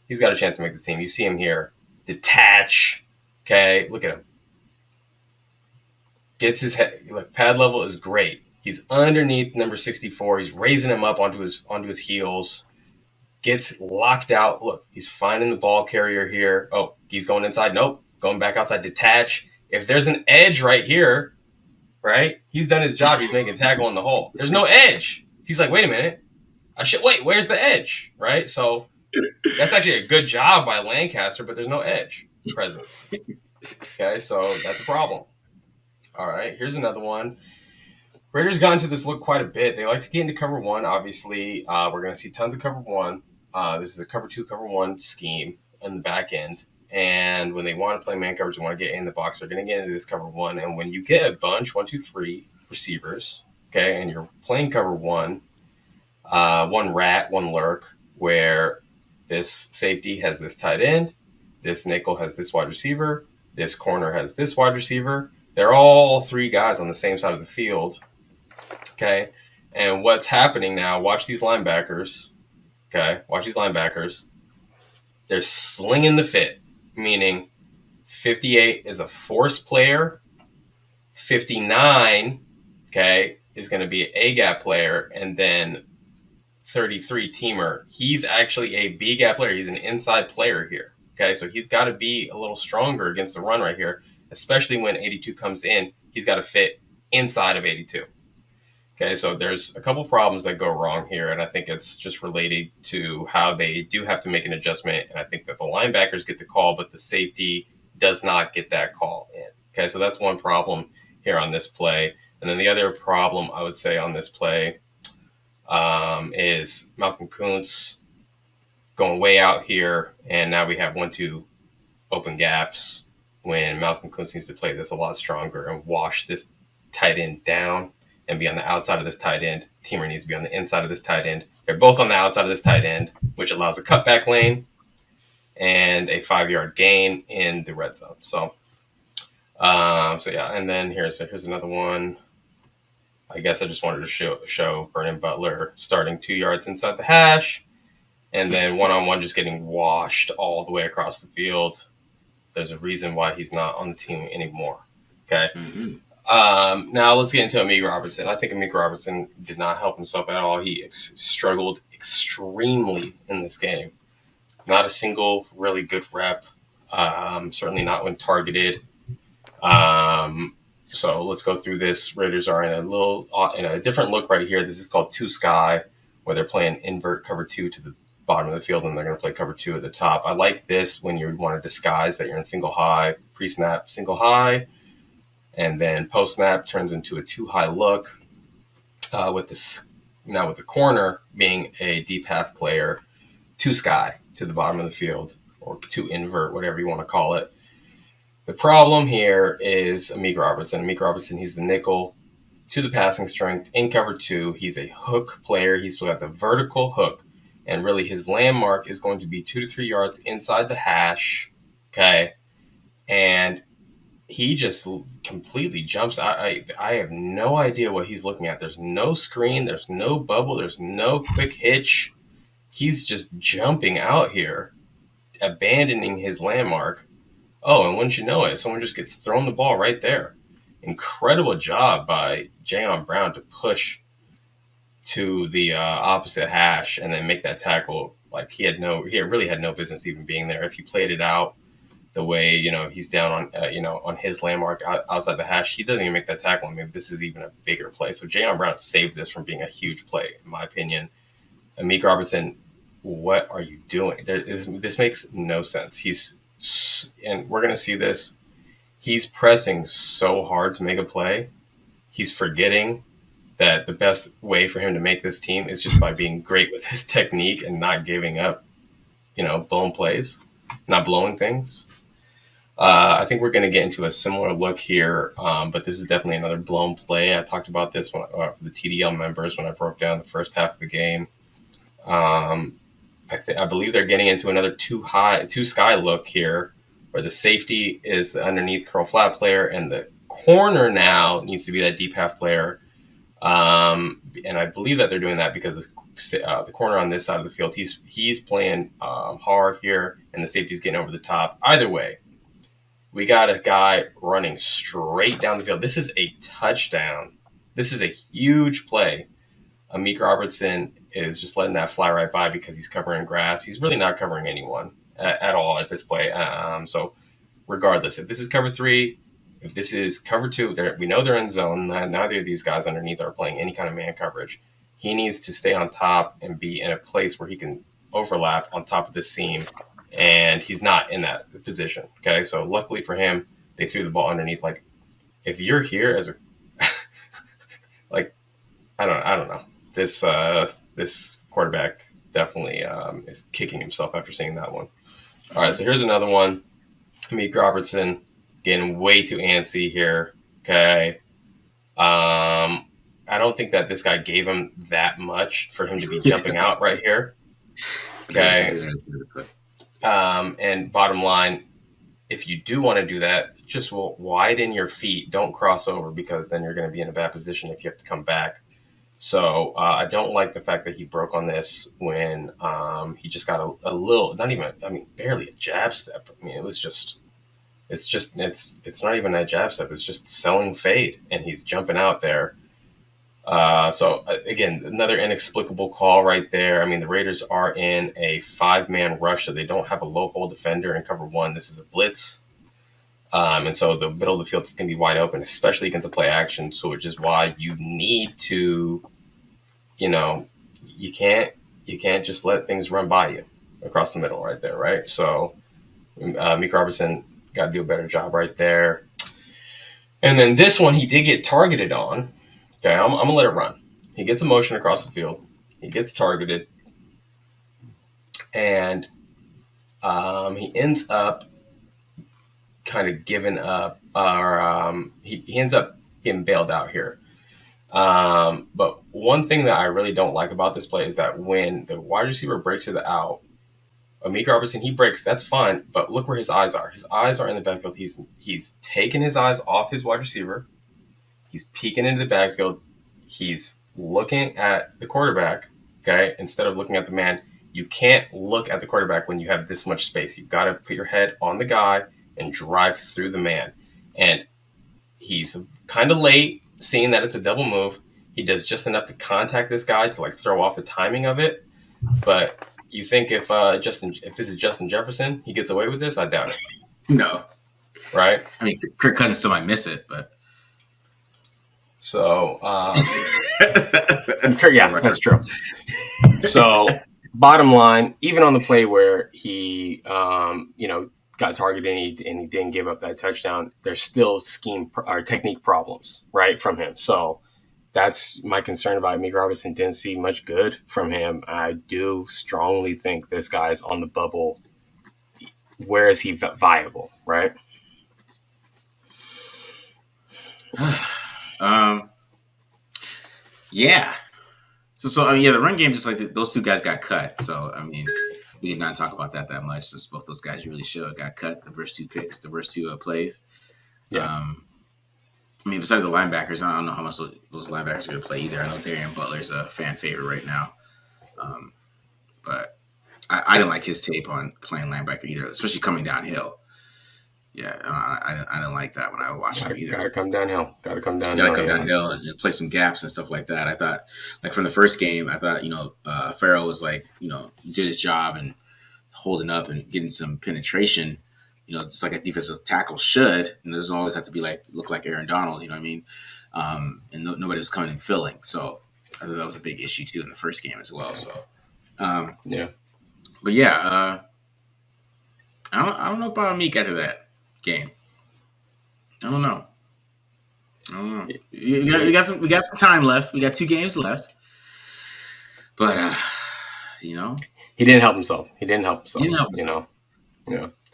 He's got a chance to make the team. You see him here, detach. Okay, look at him. Gets his head, like, pad level is great. He's underneath number 64. He's raising him up onto his heels. Gets locked out. Look, he's finding the ball carrier here. Oh, he's going inside. Nope. Going back outside. Detach. If there's an edge right here, right? He's done his job. He's making tackle in the hole. There's no edge. He's like, wait a minute. Wait, where's the edge? Right? So that's actually a good job by Lancaster, but there's no edge presence. Okay, so that's a problem. All right, here's another one. Raiders got into this look quite a bit. They like to get into cover 1, obviously. We're going to see tons of cover 1. This is a cover 2, cover 1 scheme on the back end. And when they want to play man coverage, they want to get in the box, they're going to get into this cover 1. And when you get a bunch, 1, 2, 3 receivers, okay, and you're playing cover 1, 1 rat, 1 lurk, where this safety has this tight end, this nickel has this wide receiver, this corner has this wide receiver. They're all 3 guys on the same side of the field, okay? And what's happening now, watch these linebackers, okay? Watch these linebackers. They're slinging the fit, meaning 58 is a force player, 59, okay, is going to be an A-gap player, and then 33 teamer. He's actually a B-gap player. He's an inside player here, okay? So he's got to be a little stronger against the run right here. Especially when 82 comes in, he's got to fit inside of 82. Okay, so there's a couple problems that go wrong here, and I think it's just related to how they do have to make an adjustment, and I think that the linebackers get the call, but the safety does not get that call in. Okay, so that's one problem here on this play. And then the other problem I would say on this play is Malcolm Kuntz going way out here, and now we have 1-2 open gaps, when Malcolm Kuntz needs to play this a lot stronger and wash this tight end down and be on the outside of this tight end. Teamer needs to be on the inside of this tight end. They're both on the outside of this tight end, which allows a cutback lane. and a 5-yard gain in the red zone. So yeah, and then here's another one. I guess I just wanted to show Vernon Butler starting 2 yards inside the hash, and then one-on-one just getting washed all the way across the field. There's a reason why he's not on the team anymore. Okay. Mm-hmm. Now let's get into Amik Robertson. I think Amik Robertson did not help himself at all. He struggled extremely in this game. Not a single really good rep. Certainly not when targeted. So let's go through this. Raiders are in a different look right here. This is called two sky, where they're playing invert cover two to the bottom of the field, and they're going to play cover two at the top. I like this when you want to disguise that you're in single high, pre-snap single high, and then post snap turns into a two high look. With the corner being a deep half player, two sky to the bottom of the field, or two invert, whatever you want to call it. The problem here is Amik Robertson. Amik Robertson, he's the nickel to the passing strength in cover two. He's a hook player. He's got the vertical hook. And really his landmark is going to be 2 to 3 yards inside the hash. Okay. And he just completely jumps. I have no idea what he's looking at. There's no screen. There's no bubble. There's no quick hitch. He's just jumping out here, abandoning his landmark. Oh, and wouldn't you know it, someone just gets thrown the ball right there. Incredible job by Jayon Brown to push to the opposite hash and then make that tackle. Like he really had no business even being there. If he played it out the way he's down on on his landmark outside the hash, he doesn't even make that tackle. I mean, this is even a bigger play. So Jayon Brown saved this from being a huge play, in my opinion. Amik Robertson, what are you doing? This makes no sense. And we're going to see this. He's pressing so hard to make a play. He's forgetting that the best way for him to make this team is just by being great with his technique and not giving up, blown plays, not blowing things. I think we're going to get into a similar look here, but this is definitely another blown play. I talked about this for the TDL members when I broke down the first half of the game. I believe they're getting into another two sky look here, where the safety is the underneath curl flat player, and the corner now needs to be that deep half player. And I believe that they're doing that because the corner on this side of the field, he's playing hard here, and the safety's getting over the top. Either way, we got a guy running straight down the field. This is a touchdown. This is a huge play. Amik Robertson is just letting that fly right by because he's covering grass. He's really not covering anyone at all at this play. So regardless, if this is cover three, if this is cover two, we know they're in zone. Neither of these guys underneath are playing any kind of man coverage. He needs to stay on top and be in a place where he can overlap on top of this seam, and he's not in that position. Okay, so luckily for him, they threw the ball underneath. Like, if you're here as a like, I don't know. This quarterback definitely is kicking himself after seeing that one. All right, so here's another one. Amik Robertson getting way too antsy here. Okay. I don't think that this guy gave him that much for him to be jumping out right here. Okay. And bottom line, if you do want to do that, just widen your feet. Don't cross over, because then you're going to be in a bad position if you have to come back. So I don't like the fact that he broke on this when he just got a little, barely a jab step. I mean, it's not even a jab step. It's just selling fade, and he's jumping out there. So again, another inexplicable call right there. I mean, the Raiders are in a 5-man rush, so they don't have a low hole defender in cover one. This is a blitz. And so the middle of the field is going to be wide open, especially against a play action. So which is why you need to, you can't just let things run by you across the middle right there, right? So Amik Robertson got to do a better job right there. And then this one, he did get targeted on. Okay, I'm going to let it run. He gets a motion across the field. He gets targeted. And he ends up kind of giving up, or he ends up getting bailed out here. But one thing that I really don't like about this play is that when the wide receiver breaks it out, Amik Robertson, he breaks. That's fine, but look where his eyes are. His eyes are in the backfield. He's taken his eyes off his wide receiver. He's peeking into the backfield. He's looking at the quarterback. Okay, instead of looking at the man, you can't look at the quarterback when you have this much space. You've got to put your head on the guy and drive through the man. And he's kind of late, seeing that it's a double move. He does just enough to contact this guy to like throw off the timing of it. But you think if this is Justin Jefferson, he gets away with this? I doubt it. No. Right? I mean, Kirk Cousins still might miss it, but. So, yeah, that's true. So, bottom line, even on the play where he, got targeted and he didn't give up that touchdown, there's still scheme or technique problems, right, from him. So, that's my concern about Amik Robertson. Didn't see much good from him. I do strongly think this guy's on the bubble. Where is he viable, right? Yeah. So I mean, yeah, the run game, just like those two guys got cut. So I mean, we did not talk about that much. Just both those guys really should have got cut. The first two picks, the first two plays. Yeah. I mean, besides the linebackers, I don't know how much those linebackers are going to play either. I know Darian Butler's a fan favorite right now, but I didn't like his tape on playing linebacker either, especially coming downhill. Yeah, I didn't like that when I watched him either. Gotta come downhill. Gotta come downhill And play some gaps and stuff like that. I thought, like from the first game, I thought Farrell was like did his job and holding up and getting some penetration. Just like a defensive tackle should. And it doesn't always have to be look like Aaron Donald. You know what I mean? And nobody was coming and filling. So I thought that was a big issue too in the first game as well. So yeah, but yeah, I don't know about Amik after that game. I don't know. We got some time left. We got 2 games left. But he didn't help himself. Yeah.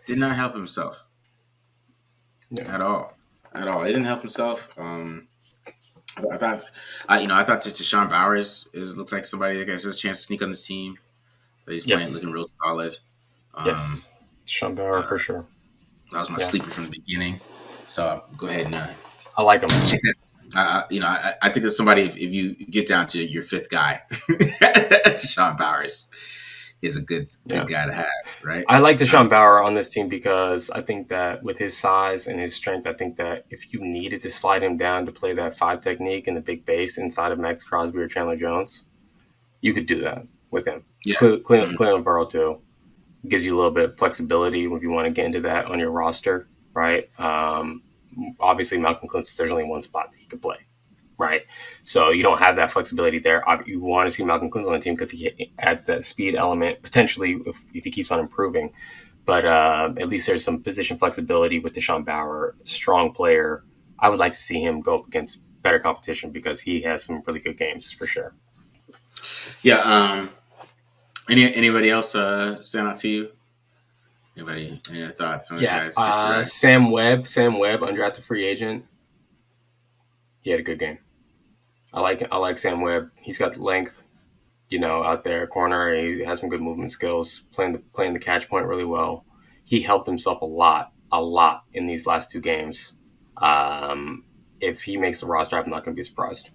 Did not help himself. At all. He didn't help himself. I thought Deshaun Bowers looks like somebody that has a chance to sneak on this team. But he's playing looking real solid. Yes. Deshaun Bowers for sure. That was my sleeper from the beginning. So go ahead and I like him. Check that. I think that's somebody, if you get down to your 5th guy, Deshaun Bowers is a good guy to have, right? I like Deshaun Bauer on this team because I think that with his size and his strength, I think that if you needed to slide him down to play that 5 technique and the big base inside of Max Crosby or Chandler Jones, you could do that with him. Yeah. Cleveland Farrell too gives you a little bit of flexibility if you want to get into that on your roster, right? Obviously, Malcolm Kuntz, there's only one spot that he could play, right? So you don't have that flexibility there. You want to see Malcolm Kuntz on the team because he adds that speed element, potentially if he keeps on improving. But at least there's some position flexibility with Deshaun Bauer, strong player. I would like to see him go up against better competition because he has some really good games for sure. Yeah. Anybody else stand out to you? Anybody? Any other thoughts? Guys Sam Webb, undrafted free agent. He had a good game. I like Sam Webb. He's got length, out there, corner. He has some good movement skills, playing the catch point really well. He helped himself a lot in these last 2 games. If he makes the roster, I'm not going to be surprised.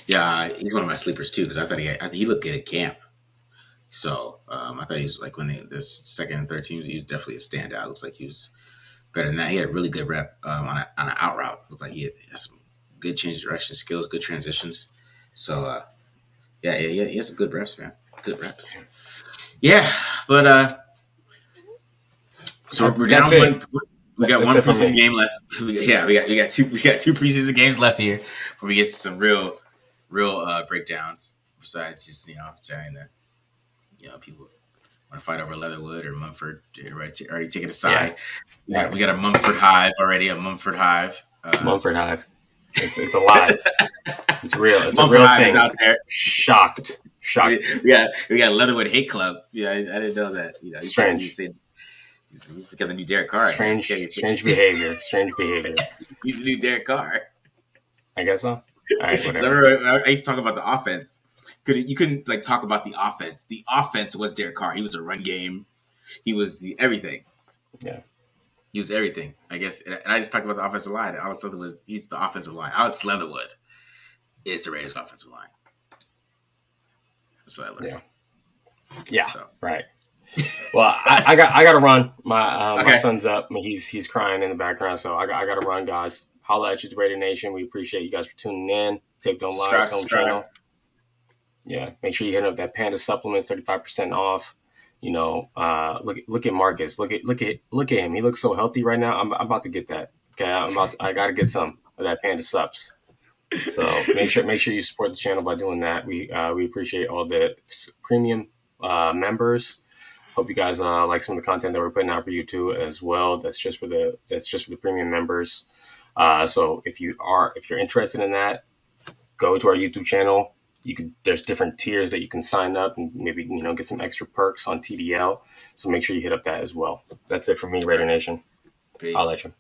Yeah, he's one of my sleepers too because I thought he looked good at camp. So I thought he was like when the second and third teams, he was definitely a standout. Looks like he was better than that. He had a really good rep on an out route. Looked like he had some good change of direction skills, good transitions. So he has some good reps, man. Good reps. Yeah, but so we're down one. We got one preseason game left. We got 2 preseason games left here before we get some real breakdowns. Besides just trying to. People want to fight over Leatherwood or Mumford. Already taken aside. Yeah. We got a Mumford Hive already. Mumford Hive. It's alive. It's real. It's Mumford a real Hive thing. Is out there. Shocked. We got Leatherwood Hate Club. Yeah, I didn't know that. Strange. He's become the new Derek Carr. Strange behavior. He's the new Derek Carr. I guess so. All right, whatever. So I used to talk about the offense. You couldn't like talk about the offense. The offense was Derek Carr. He was a run game. He was everything. Yeah. He was everything. I guess. And I just talked about the offensive line. He's the offensive line. Alex Leatherwood is the Raiders' offensive line. That's what I learned. Yeah. Yeah. So. Right. Well, I got to run. My Okay. son's up. I mean, he's crying in the background, so I got to run, guys. Holla at you, the Raider Nation. We appreciate you guys for tuning in. Take Don't Lie Film channel. Yeah, make sure you hit up that Panda Supplements, 35% off. You know, look at Marcus. Look at him. He looks so healthy right now. I'm about to get that. Okay, I got to get some of that Panda Subs. So make sure you support the channel by doing that. We appreciate all the premium members. Hope you guys like some of the content that we're putting out for you too as well. That's just for the premium members. So if you're interested in that, go to our YouTube channel. There's different tiers that you can sign up and maybe get some extra perks on TDL. So make sure you hit up that as well. That's it for me, Raider Nation. Peace. I'll let you.